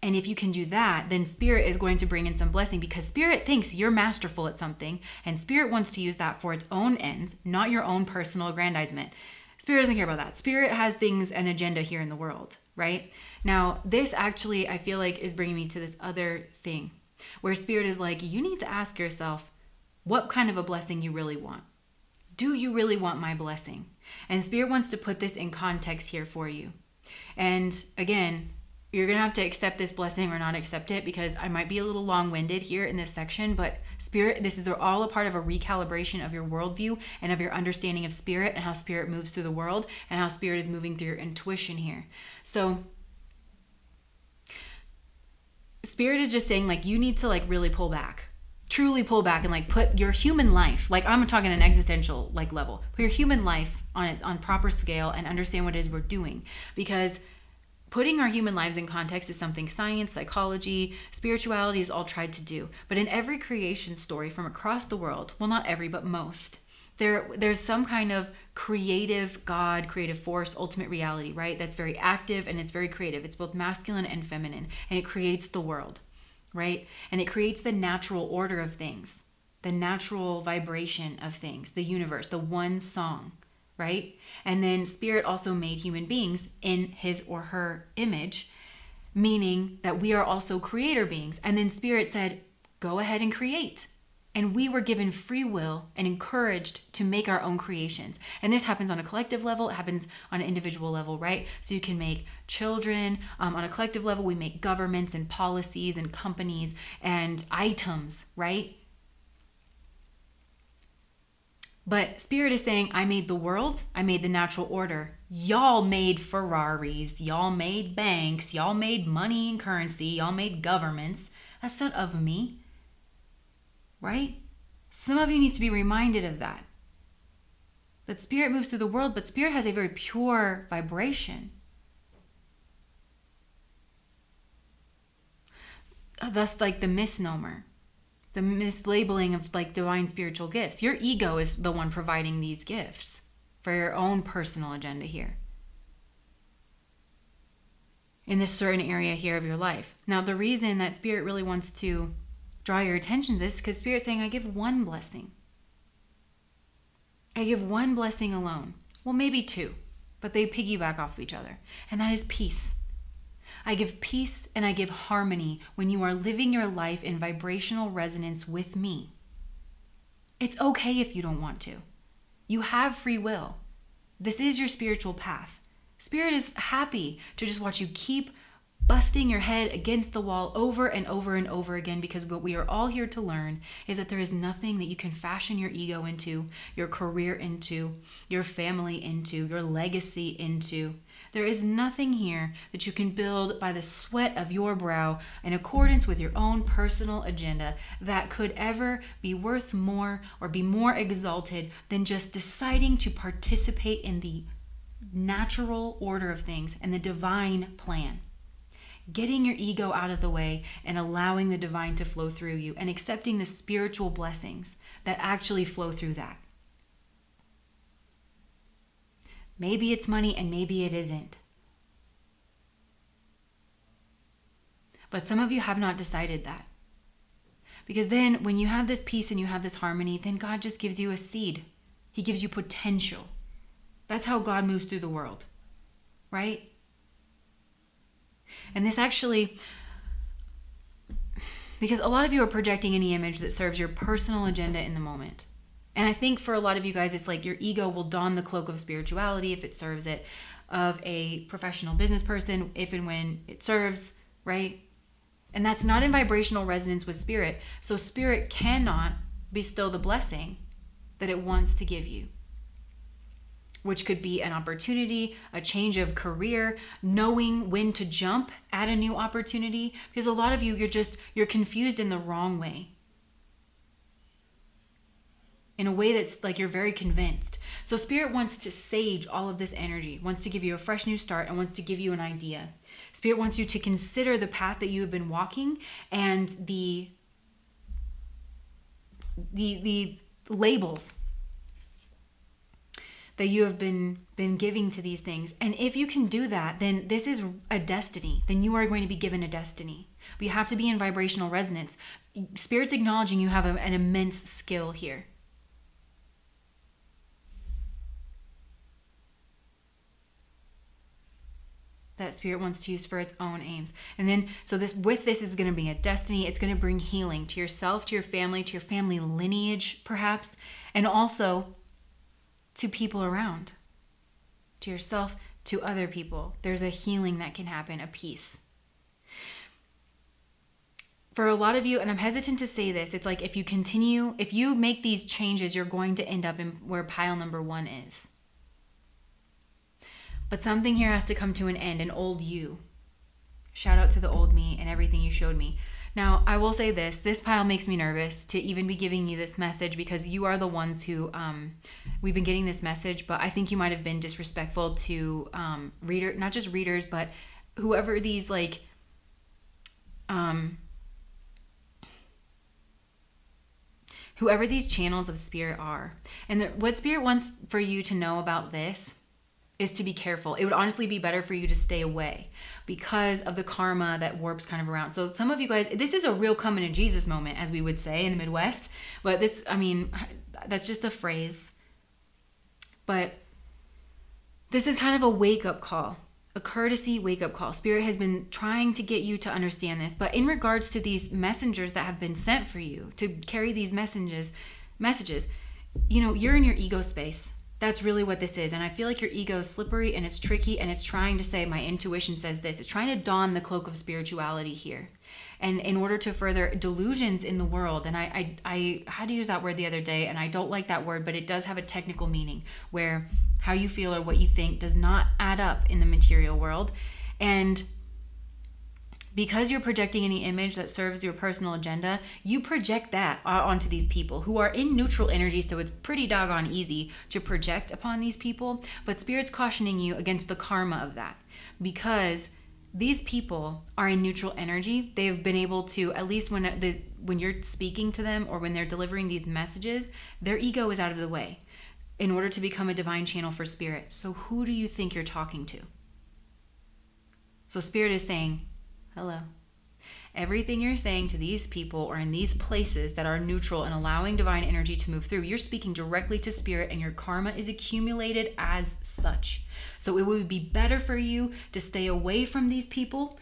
And if you can do that, then Spirit is going to bring in some blessing, because Spirit thinks you're masterful at something, and Spirit wants to use that for its own ends, not your own personal aggrandizement. Spirit doesn't care about that. Spirit has things, an agenda here in the world, right? Now, this actually, I feel like, is bringing me to this other thing where Spirit is like, you need to ask yourself what kind of a blessing you really want. Do you really want my blessing? And Spirit wants to put this in context here for you. And again, you're going to have to accept this blessing or not accept it, because I might be a little long-winded here in this section, but Spirit, this is all a part of a recalibration of your worldview and of your understanding of Spirit and how Spirit moves through the world and how Spirit is moving through your intuition here. So Spirit is just saying, like, you need to, like, really pull back, truly pull back, and, like, put your human life, like, I'm talking an existential, like, level, put your human life on proper scale and understand what it is we're doing. Because putting our human lives in context is something science, psychology, spirituality is all tried to do. But in every creation story from across the world, well, not every, but most, there's some kind of creative God, creative force, ultimate reality, right? That's very active and it's very creative. It's both masculine and feminine, and it creates the world, right? And it creates the natural order of things, the natural vibration of things, the universe, the one song, right? And then Spirit also made human beings in his or her image, meaning that we are also creator beings. And then Spirit said, go ahead and create. And we were given free will and encouraged to make our own creations. And this happens on a collective level. It happens on an individual level, right? So you can make children. On a collective level, we make governments and policies and companies and items, right? But Spirit is saying, I made the world, I made the natural order. Y'all made Ferraris, y'all made banks, y'all made money and currency, y'all made governments. That's not of me, right? Some of you need to be reminded of that. That Spirit moves through the world, but Spirit has a very pure vibration. Thus, like the misnomer, the mislabeling of, like, divine spiritual gifts. Your ego is the one providing these gifts for your own personal agenda here in this certain area here of your life. Now, the reason that Spirit really wants to draw your attention to this is because Spirit's saying, I give one blessing. I give one blessing alone. Well, maybe two, but they piggyback off of each other. And that is peace. I give peace and I give harmony when you are living your life in vibrational resonance with me. It's okay if you don't want to. You have free will. This is your spiritual path. Spirit is happy to just watch you keep busting your head against the wall over and over and over again, because what we are all here to learn is that there is nothing that you can fashion your ego into, your career into, your family into, your legacy into. There is nothing here that you can build by the sweat of your brow in accordance with your own personal agenda that could ever be worth more or be more exalted than just deciding to participate in the natural order of things and the divine plan. Getting your ego out of the way and allowing the divine to flow through you and accepting the spiritual blessings that actually flow through that. Maybe it's money and maybe it isn't. But some of you have not decided that. Because then when you have this peace and you have this harmony, then God just gives you a seed. He gives you potential. That's how God moves through the world, right? And this actually, because a lot of you are projecting any image that serves your personal agenda in the moment. And I think for a lot of you guys, it's like your ego will don the cloak of spirituality if it serves it, of a professional business person, if and when it serves, right? And that's not in vibrational resonance with Spirit. So Spirit cannot bestow the blessing that it wants to give you, which could be an opportunity, a change of career, knowing when to jump at a new opportunity. Because a lot of you, you're confused in the wrong way. In a way that's like you're very convinced. So Spirit wants to sage all of this energy, wants to give you a fresh new start, and wants to give you an idea. Spirit wants you to consider the path that you have been walking and the labels that you have been giving to these things. And if you can do that, then this is a destiny. Then you are going to be given a destiny. But you have to be in vibrational resonance. Spirit's acknowledging you have an immense skill here. that Spirit wants to use for its own aims. And then, so this is going to be a destiny. It's going to bring healing to yourself, to your family lineage, perhaps, and also to people around, to yourself, to other people. There's a healing that can happen, a peace. For a lot of you, and I'm hesitant to say this, it's like if you make these changes, you're going to end up in where pile number 1 is. But something here has to come to an end, an old you. Shout out to the old me and everything you showed me. Now, I will say this pile makes me nervous to even be giving you this message, because you are the ones who, we've been getting this message, but I think you might have been disrespectful to not just readers, but whoever these whoever these channels of Spirit are. And what Spirit wants for you to know about this is to be careful. It would honestly be better for you to stay away because of the karma that warps kind of around. So some of you guys, this is a real coming to Jesus moment, as we would say in the Midwest. But this, I mean, that's just a phrase. But this is kind of a wake-up call, a courtesy wake-up call. Spirit has been trying to get you to understand this. But in regards to these messengers that have been sent for you to carry these messages, you know, you're in your ego space. That's really what this is. And I feel like your ego is slippery and it's tricky, and it's trying to say, my intuition says this. It's trying to don the cloak of spirituality here. And in order to further delusions in the world, and I had to use that word the other day, and I don't like that word, but it does have a technical meaning where how you feel or what you think does not add up in the material world. And because you're projecting any image that serves your personal agenda, you project that onto these people who are in neutral energy, so it's pretty doggone easy to project upon these people. But Spirit's cautioning you against the karma of that, because these people are in neutral energy. They have been able to, at least when you're speaking to them or when they're delivering these messages, their ego is out of the way in order to become a divine channel for Spirit. So who do you think you're talking to? So Spirit is saying, hello. Everything you're saying to these people or in these places that are neutral and allowing divine energy to move through, you're speaking directly to Spirit, and your karma is accumulated as such. So it would be better for you to stay away from these people,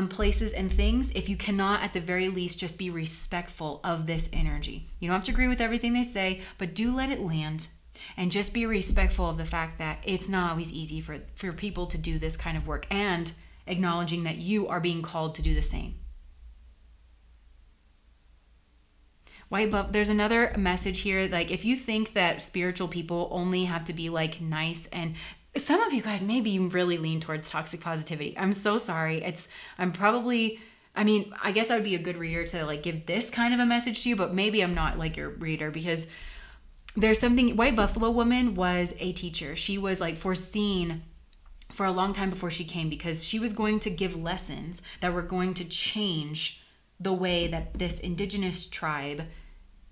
places, and things if you cannot, at the very least, just be respectful of this energy. You don't have to agree with everything they say, but do let it land. And just be respectful of the fact that it's not always easy for people to do this kind of work, and acknowledging that you are being called to do the same. White buff, there's another message here. Like, if you think that spiritual people only have to be like nice, and some of you guys maybe really lean towards toxic positivity. I'm so sorry. I guess I would be a good reader to like give this kind of a message to you, but maybe I'm not like your reader, because there's something. White Buffalo Woman was a teacher. She was like foreseen for a long time before she came, because she was going to give lessons that were going to change the way that this indigenous tribe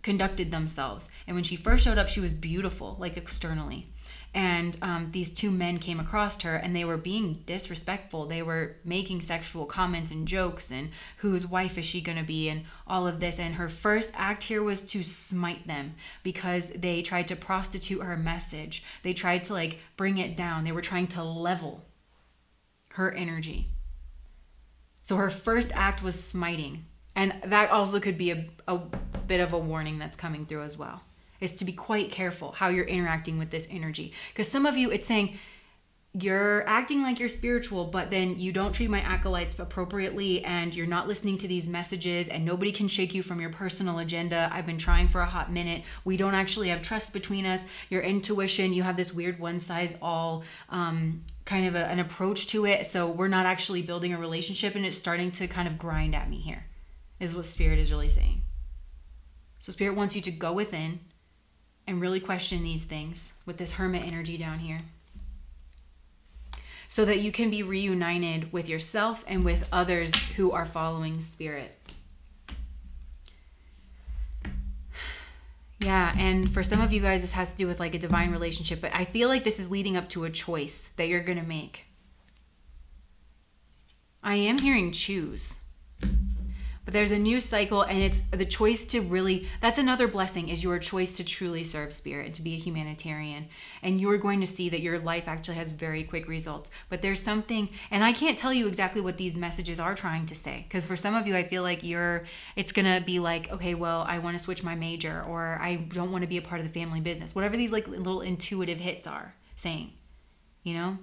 conducted themselves. And when she first showed up, she was beautiful, like externally. And these two men came across her, and they were being disrespectful. They were making sexual comments and jokes, and whose wife is she going to be, and all of this. And her first act here was to smite them, because they tried to prostitute her message. They tried to like bring it down. They were trying to level her energy. So her first act was smiting. And that also could be a bit of a warning that's coming through as well, is to be quite careful how you're interacting with this energy. Because some of you, it's saying you're acting like you're spiritual, but then you don't treat my acolytes appropriately, and you're not listening to these messages, and nobody can shake you from your personal agenda. I've been trying for a hot minute. We don't actually have trust between us. Your intuition, you have this weird one-size-all kind of an approach to it. So we're not actually building a relationship, and it's starting to kind of grind at me here, is what Spirit is really saying. So Spirit wants you to go within and really question these things with this hermit energy down here, so that you can be reunited with yourself and with others who are following Spirit. Yeah, and for some of you guys, this has to do with like a divine relationship, but I feel like this is leading up to a choice that you're going to make. I am hearing choose. But there's a new cycle, and it's the choice to really, that's another blessing, is your choice to truly serve spirit and to be a humanitarian. And you're going to see that your life actually has very quick results. But there's something, and I can't tell you exactly what these messages are trying to say, because for some of you, I feel like it's going to be like, okay, well, I want to switch my major, or I don't want to be a part of the family business, whatever these like little intuitive hits are saying, you know?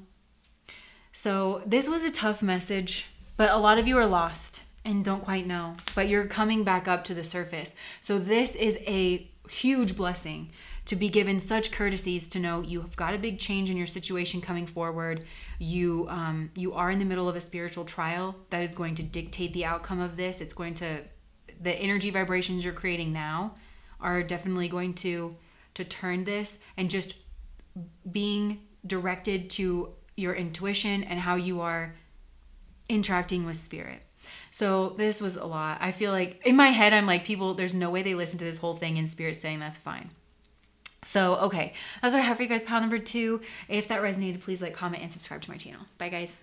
So this was a tough message, but a lot of you are lost and don't quite know, but you're coming back up to the surface. So this is a huge blessing to be given such courtesies, to know you've got a big change in your situation coming forward. You are in the middle of a spiritual trial that is going to dictate the outcome of this. It's going to, the energy vibrations you're creating now are definitely going to turn this, and just being directed to your intuition and how you are interacting with spirit. So this was a lot. I feel like in my head, I'm like, people, there's no way they listen to this whole thing and spirit saying that's fine. So, okay, that's what I have for you guys, pile number 2. If that resonated, please like, comment, and subscribe to my channel. Bye, guys.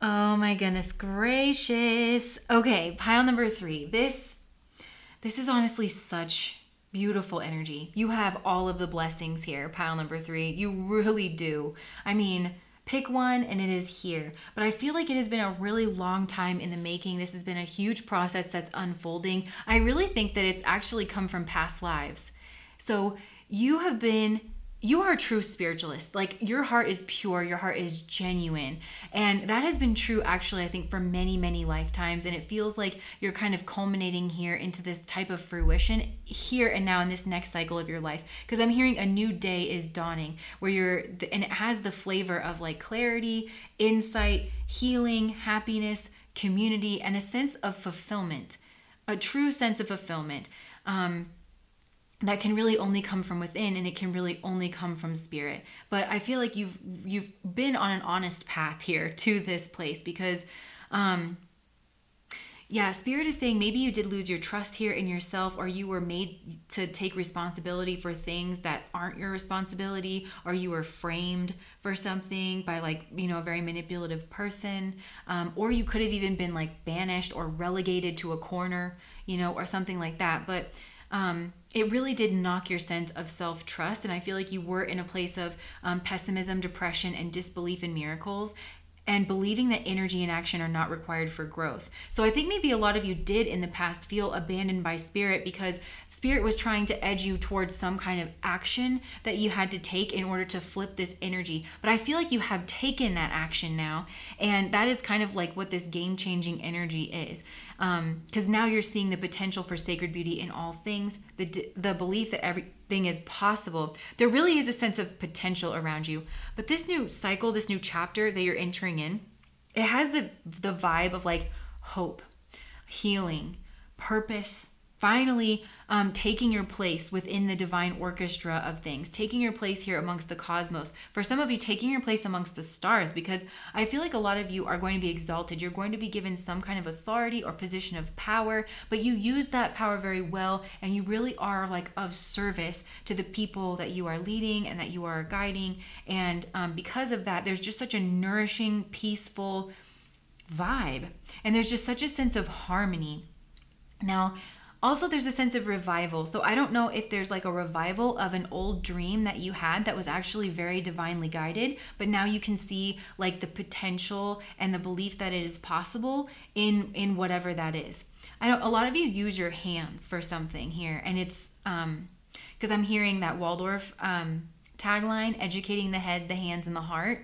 Oh my goodness gracious. Okay, pile number 3. This is honestly such beautiful energy. You have all of the blessings here, pile number 3. You really do. I mean, pick one and it is here. But I feel like it has been a really long time in the making. This has been a huge process that's unfolding. I really think that it's actually come from past lives. So you have been you are a true spiritualist. Like, your heart is pure, your heart is genuine. And that has been true, actually, I think, for many, many lifetimes. And it feels like you're kind of culminating here into this type of fruition here and now in this next cycle of your life. Because I'm hearing a new day is dawning, where and it has the flavor of like clarity, insight, healing, happiness, community, and a sense of fulfillment, a true sense of fulfillment. That can really only come from within, and it can really only come from spirit. But I feel like you've been on an honest path here to this place, because spirit is saying maybe you did lose your trust here in yourself, or you were made to take responsibility for things that aren't your responsibility, or you were framed for something by like, a very manipulative person, or you could have even been like banished or relegated to a corner, or something like that. But it really did knock your sense of self-trust. And I feel like you were in a place of pessimism, depression, and disbelief in miracles, and believing that energy and action are not required for growth. So I think maybe a lot of you did in the past feel abandoned by spirit, because spirit was trying to edge you towards some kind of action that you had to take in order to flip this energy. But I feel like you have taken that action now, and that is kind of like what this game-changing energy is. Because now you're seeing the potential for sacred beauty in all things, the belief that everything is possible. There really is a sense of potential around you. But this new cycle, this new chapter that you're entering in, it has the vibe of like hope, healing, purpose, finally taking your place within the divine orchestra of things, taking your place here amongst the cosmos. For some of you, taking your place amongst the stars, because I feel like a lot of you are going to be exalted. You're going to be given some kind of authority or position of power, but you use that power very well, and you really are like of service to the people that you are leading and that you are guiding. And because of that, there's just such a nourishing, peaceful vibe, and there's just such a sense of harmony. Now, also, there's a sense of revival. So I don't know if there's like a revival of an old dream that you had that was actually very divinely guided, but now you can see like the potential and the belief that it is possible in whatever that is. I know a lot of you use your hands for something here, and it's because I'm hearing that Waldorf tagline, educating the head, the hands, and the heart.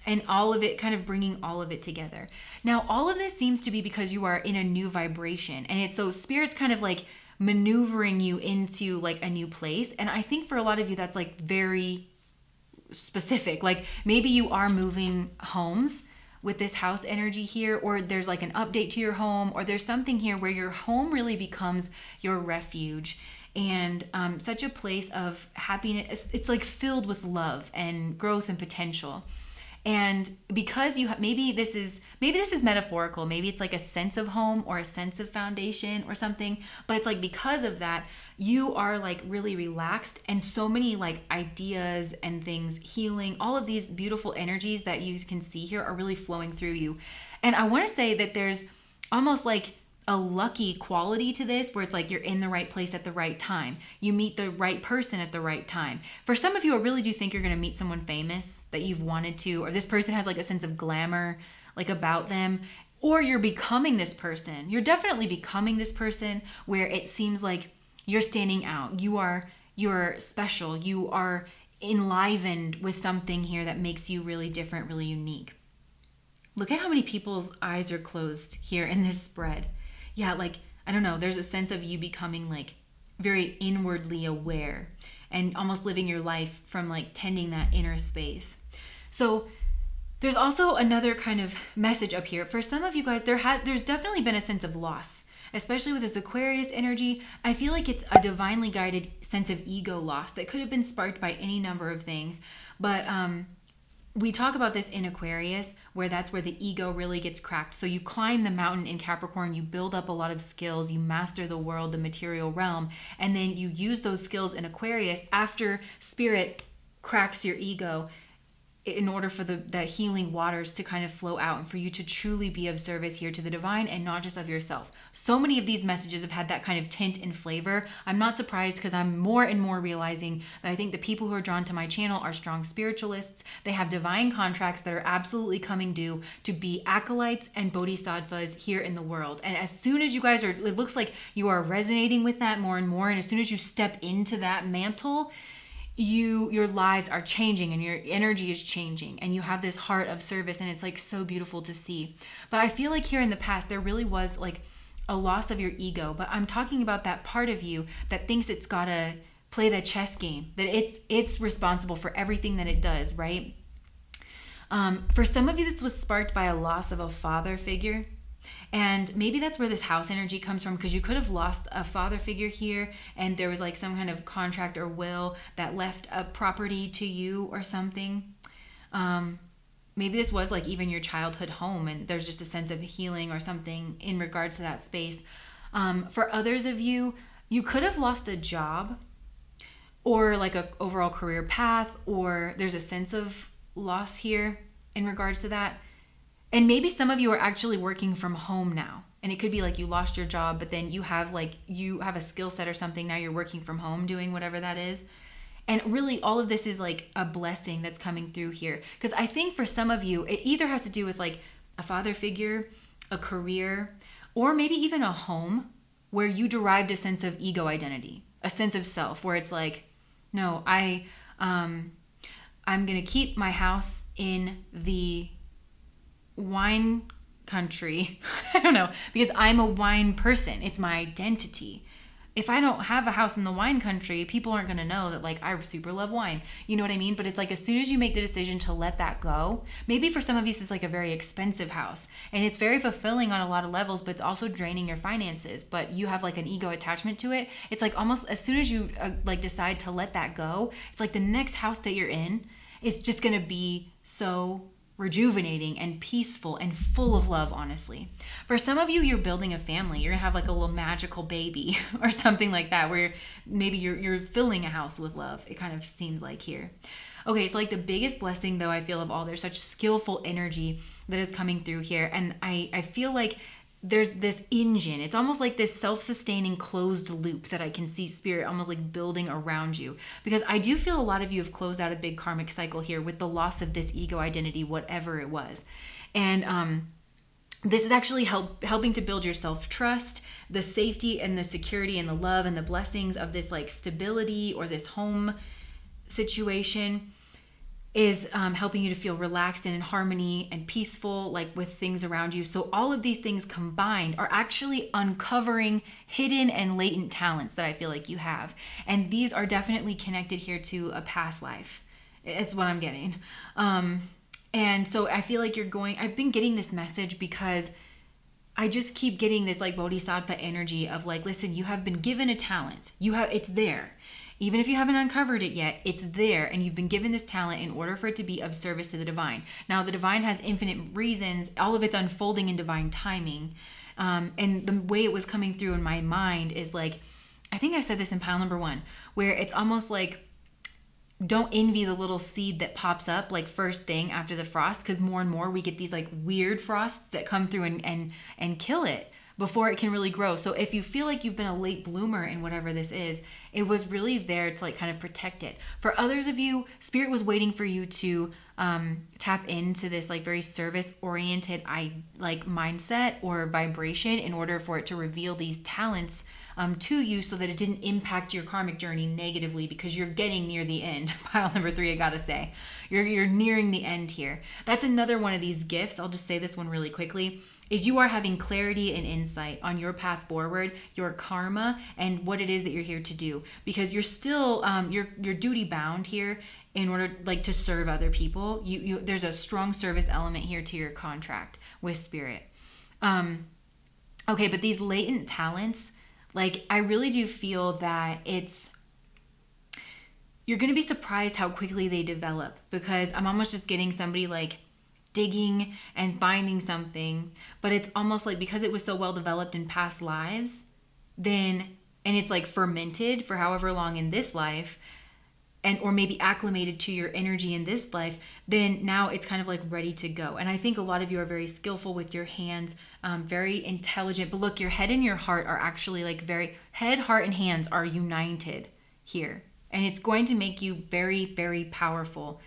And all of it, kind of bringing all of it together. Now, all of this seems to be because you are in a new vibration. And it's so spirit's kind of like maneuvering you into like a new place. And I think for a lot of you, that's like very specific. Like maybe you are moving homes with this house energy here, or there's like an update to your home, or there's something here where your home really becomes your refuge. And such a place of happiness. It's like filled with love and growth and potential. And because you have, maybe this is metaphorical, maybe it's like a sense of home or a sense of foundation or something, but it's like because of that, you are like really relaxed, and so many like ideas and things, healing, all of these beautiful energies that you can see here are really flowing through you. And I want to say that there's almost like a lucky quality to this, where it's like you're in the right place at the right time. You meet the right person at the right time. For some of you, I really do think you're going to meet someone famous that you've wanted to, or this person has like a sense of glamour like about them, or you're becoming this person. You're definitely becoming this person where it seems like you're standing out. You're special. You are enlivened with something here that makes you really different, really unique. Look at how many people's eyes are closed here in this spread. Yeah, like, I don't know, there's a sense of you becoming like very inwardly aware and almost living your life from like tending that inner space. So there's also another kind of message up here. For some of you guys, there's definitely been a sense of loss, especially with this Aquarius energy. I feel like it's a divinely guided sense of ego loss that could have been sparked by any number of things. But we talk about this in Aquarius, where that's where the ego really gets cracked. So you climb the mountain in Capricorn, you build up a lot of skills, you master the world, the material realm, and then you use those skills in Aquarius after spirit cracks your ego in order for the healing waters to kind of flow out and for you to truly be of service here to the divine and not just of yourself. So many of these messages have had that kind of tint and flavor. I'm not surprised, because I'm more and more realizing that I think the people who are drawn to my channel are strong spiritualists. They have divine contracts that are absolutely coming due to be acolytes and bodhisattvas here in the world. And as soon as you guys are, it looks like you are resonating with that more and more. And as soon as you step into that mantle, your lives are changing and your energy is changing and you have this heart of service, and it's like so beautiful to see. But I feel like here in the past there really was like a loss of your ego, but I'm talking about that part of you that thinks it's gotta play the chess game, that it's responsible for everything that it does, right? For some of you, this was sparked by a loss of a father figure. And maybe that's where this house energy comes from, because you could have lost a father figure here and there was like some kind of contract or will that left a property to you or something. Maybe this was like even your childhood home and there's just a sense of healing or something in regards to that space. For others of you, you could have lost a job or like a overall career path, or there's a sense of loss here in regards to that. And maybe some of you are actually working from home now. And it could be like you lost your job, but then you have a skill set or something. Now you're working from home doing whatever that is. And really all of this is like a blessing that's coming through here. Because I think for some of you, it either has to do with like a father figure, a career, or maybe even a home where you derived a sense of ego identity, a sense of self, where it's like, no, I'm going to keep my house in the wine country. I don't know, because I'm a wine person. It's my identity. If I don't have a house in the wine country, people aren't going to know that like I super love wine. You know what I mean? But it's like as soon as you make the decision to let that go, maybe for some of you it's like a very expensive house and it's very fulfilling on a lot of levels, but it's also draining your finances, but you have like an ego attachment to it. It's like almost as soon as you like decide to let that go, it's like the next house that you're in is just going to be so rejuvenating and peaceful and full of love, honestly. For some of you, you're building a family. You're gonna have like a little magical baby or something like that, where maybe you're filling a house with love. It kind of seems like here. Okay, so like the biggest blessing though, I feel of all, there's such skillful energy that is coming through here. And I feel like there's this engine. It's almost like this self-sustaining closed loop that I can see Spirit almost like building around you. Because I do feel a lot of you have closed out a big karmic cycle here with the loss of this ego identity, whatever it was. And this is actually helping to build your self-trust, the safety and the security and the love and the blessings of this like stability or this home situation is helping you to feel relaxed and in harmony and peaceful, like with things around you. So all of these things combined are actually uncovering hidden and latent talents that I feel like you have. And these are definitely connected here to a past life. It's what I'm getting. And so I feel like I've been getting this message because I just keep getting this like bodhisattva energy of like, listen, you have been given a talent. It's there. Even if you haven't uncovered it yet, it's there, and you've been given this talent in order for it to be of service to the divine. Now, the divine has infinite reasons, all of it's unfolding in divine timing. And the way it was coming through in my mind is like, I think I said this in pile number 1, where it's almost like, don't envy the little seed that pops up like first thing after the frost, because more and more we get these like weird frosts that come through and kill it before it can really grow. So if you feel like you've been a late bloomer in whatever this is, it was really there to like kind of protect it. For others of you, Spirit was waiting for you to tap into this like very service oriented like mindset or vibration in order for it to reveal these talents to you, so that it didn't impact your karmic journey negatively, because you're getting near the end. Pile number 3, I gotta say, you're nearing the end here. That's another one of these gifts. I'll just say this one really quickly, is you are having clarity and insight on your path forward, your karma, and what it is that you're here to do, because you're still you're duty bound here in order like to serve other people. There's a strong service element here to your contract with Spirit. Okay, but these latent talents, like I really do feel that you're going to be surprised how quickly they develop, because I'm almost just getting somebody like digging and finding something, but it's almost like because it was so well developed in past lives, and it's like fermented for however long in this life, or maybe acclimated to your energy in this life, then now it's kind of like ready to go. And I think a lot of you are very skillful with your hands, very intelligent, but look, your head and your heart are actually like head, heart, and hands are united here. And it's going to make you very, very powerful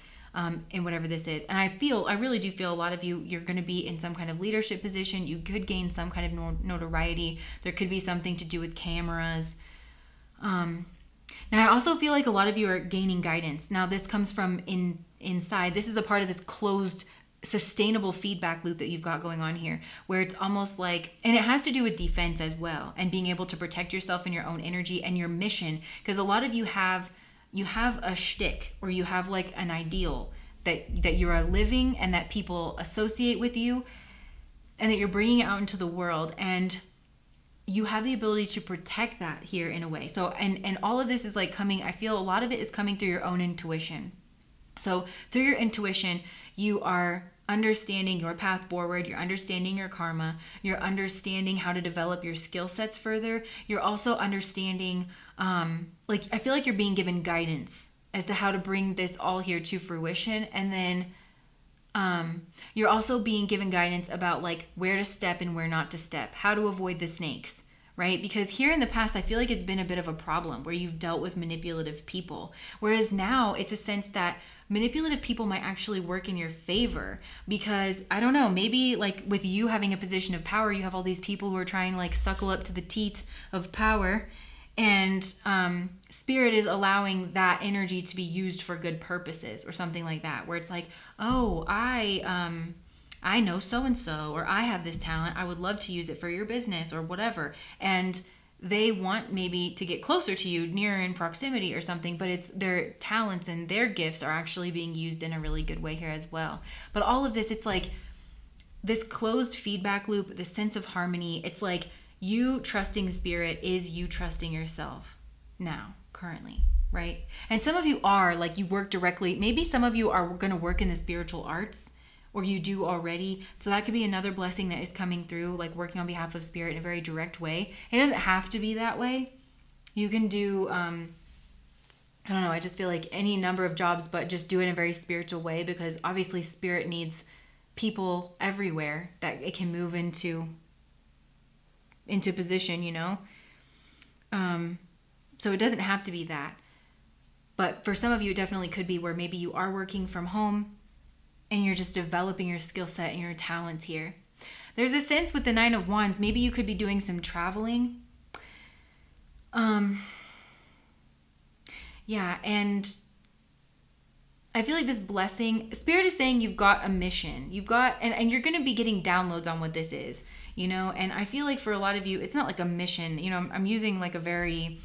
in whatever this is. And I really do feel a lot of you're going to be in some kind of leadership position. You could gain some kind of notoriety. There could be something to do with cameras. Now, I also feel like a lot of you are gaining guidance. Now, this comes from inside. This is a part of this closed, sustainable feedback loop that you've got going on here, where it's almost like, and it has to do with defense as well, and being able to protect yourself and your own energy and your mission. Because a lot of you have a shtick, or you have like an ideal that you are living and that people associate with you, and that you're bringing out into the world, and you have the ability to protect that here in a way. So, and all of this is like coming, I feel a lot of it is coming through your own intuition. So through your intuition, you are understanding your path forward, you're understanding your karma, you're understanding how to develop your skill sets further. You're also understanding, like, I feel like you're being given guidance as to how to bring this all here to fruition. And then you're also being given guidance about like where to step and where not to step, how to avoid the snakes, right? Because here in the past, I feel like it's been a bit of a problem where you've dealt with manipulative people. Whereas now it's a sense that manipulative people might actually work in your favor, because I don't know, maybe like with you having a position of power, you have all these people who are trying to like suckle up to the teat of power, and spirit is allowing that energy to be used for good purposes or something like that, where it's like, oh, I know so-and-so, or I have this talent, I would love to use it for your business or whatever. And they want maybe to get closer to you, nearer in proximity or something, but it's their talents and their gifts are actually being used in a really good way here as well. But all of this, it's like this closed feedback loop, this sense of harmony. It's like you trusting spirit is you trusting yourself now, currently, right? And some of you are like, you work directly. Maybe some of you are going to work in the spiritual arts, or you do already. So that could be another blessing that is coming through, like working on behalf of spirit in a very direct way. It doesn't have to be that way. You can do, I don't know, I just feel like any number of jobs, but just do it in a very spiritual way, because obviously spirit needs people everywhere that it can move into position, you know? So it doesn't have to be that. But for some of you, it definitely could be where maybe you are working from home and you're just developing your skill set and your talents here. There's a sense with the Nine of Wands, maybe you could be doing some traveling. Yeah, and I feel like this blessing, spirit is saying you've got a mission. You've got, and you're going to be getting downloads on what this is, you know? And I feel like for a lot of you, it's not like a mission, you know, I'm using like a very,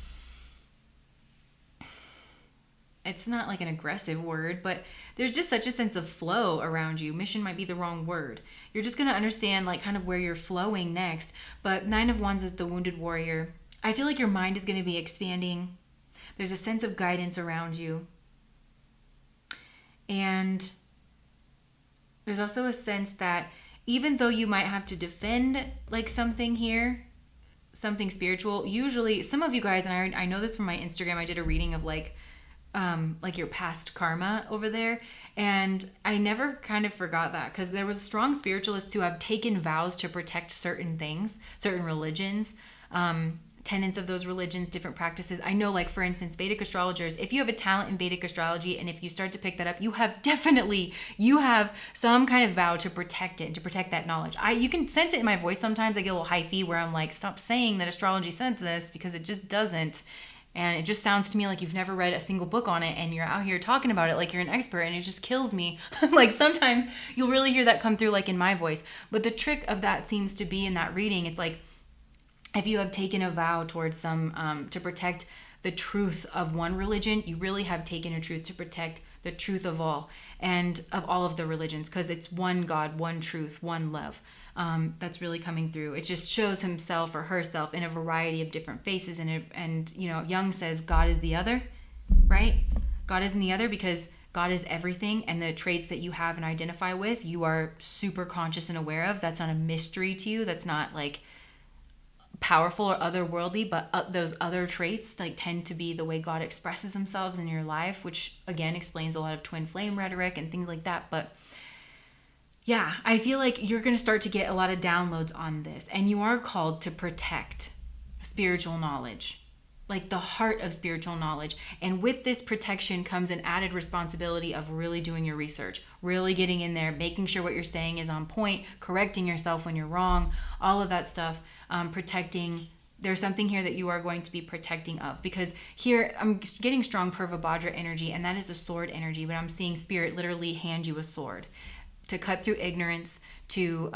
it's not like an aggressive word, but there's just such a sense of flow around you. Mission might be the wrong word. You're just going to understand like kind of where you're flowing next. But Nine of Wands is the wounded warrior. I feel like your mind is going to be expanding. There's a sense of guidance around you. And there's also a sense that even though you might have to defend like something here, something spiritual, usually some of you guys, and I know this from my Instagram, I did a reading of like your past karma over there. And I never kind of forgot that, because there was strong spiritualists who have taken vows to protect certain things, certain religions, tenets of those religions, different practices. I know, like, for instance, Vedic astrologers, if you have a talent in Vedic astrology and if you start to pick that up, you have some kind of vow to protect it and to protect that knowledge. You can sense it in my voice sometimes. I get a little hyphy where I'm like, stop saying that astrology says this, because it just doesn't. And it just sounds to me like you've never read a single book on it and you're out here talking about it like you're an expert, and it just kills me. Like sometimes you'll really hear that come through like in my voice. But the trick of that seems to be in that reading, it's like if you have taken a vow towards some, to protect the truth of one religion, you really have taken a truth to protect the truth of all, and of all of the religions, because it's one God, one truth, one love. That's really coming through. It just shows himself or herself in a variety of different faces. And you know, Jung says God is the other, right? God isn't the other, because God is everything, and the traits that you have and identify with, you are super conscious and aware of. That's not a mystery to you. That's not like powerful or otherworldly, but those other traits like tend to be the way God expresses himself in your life, which again explains a lot of twin flame rhetoric and things like that. But yeah, I feel like you're going to start to get a lot of downloads on this, and you are called to protect spiritual knowledge, like the heart of spiritual knowledge. And with this protection comes an added responsibility of really doing your research, really getting in there, making sure what you're saying is on point, correcting yourself when you're wrong, all of that stuff, protecting there's something here that you are going to be protecting of, because here I'm getting strong Purvabhadra energy, and that is a sword energy, but I'm seeing Spirit literally hand you a sword to cut through ignorance, to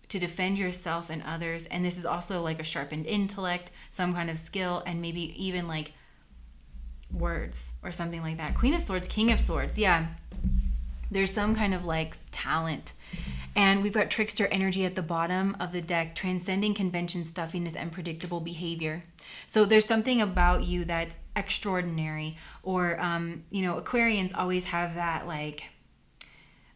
defend yourself and others. And this is also like a sharpened intellect, some kind of skill, and maybe even like words or something like that. Queen of Swords, King of Swords. Yeah, there's some kind of like talent. And we've got Trickster energy at the bottom of the deck, transcending convention, stuffiness, and predictable behavior. So there's something about you that's extraordinary, or, you know, Aquarians always have that, like,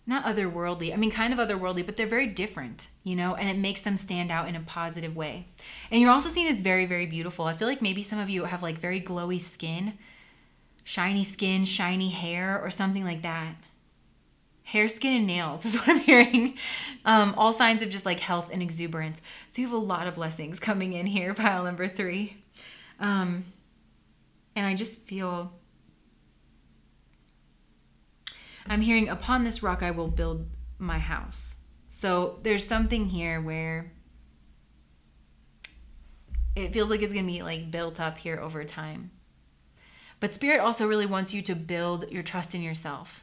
not otherworldly, I mean, kind of otherworldly, but they're very different, you know, and it makes them stand out in a positive way. And you're also seen as very, very beautiful. I feel like maybe some of you have like very glowy skin, shiny hair, or something like that. Hair, skin, and nails is what I'm hearing. All signs of just like health and exuberance. So you have a lot of blessings coming in here, pile number 3. And I just feel, I'm hearing, upon this rock I will build my house. So there's something here where it feels like it's going to be like built up here over time. But Spirit also really wants you to build your trust in yourself.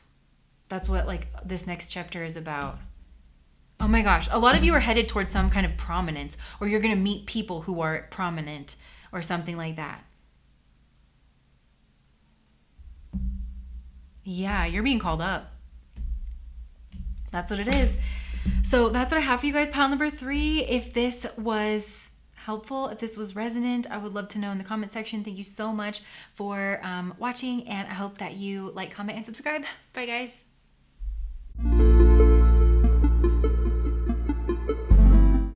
That's what like this next chapter is about. Oh my gosh, a lot of you are headed towards some kind of prominence, or you're going to meet people who are prominent or something like that. Yeah, you're being called up. That's what it is. So that's what I have for you guys, pile number 3. If this was helpful, if this was resonant, I would love to know in the comment section. Thank you so much for watching, and I hope that you like, comment, and subscribe. Bye guys.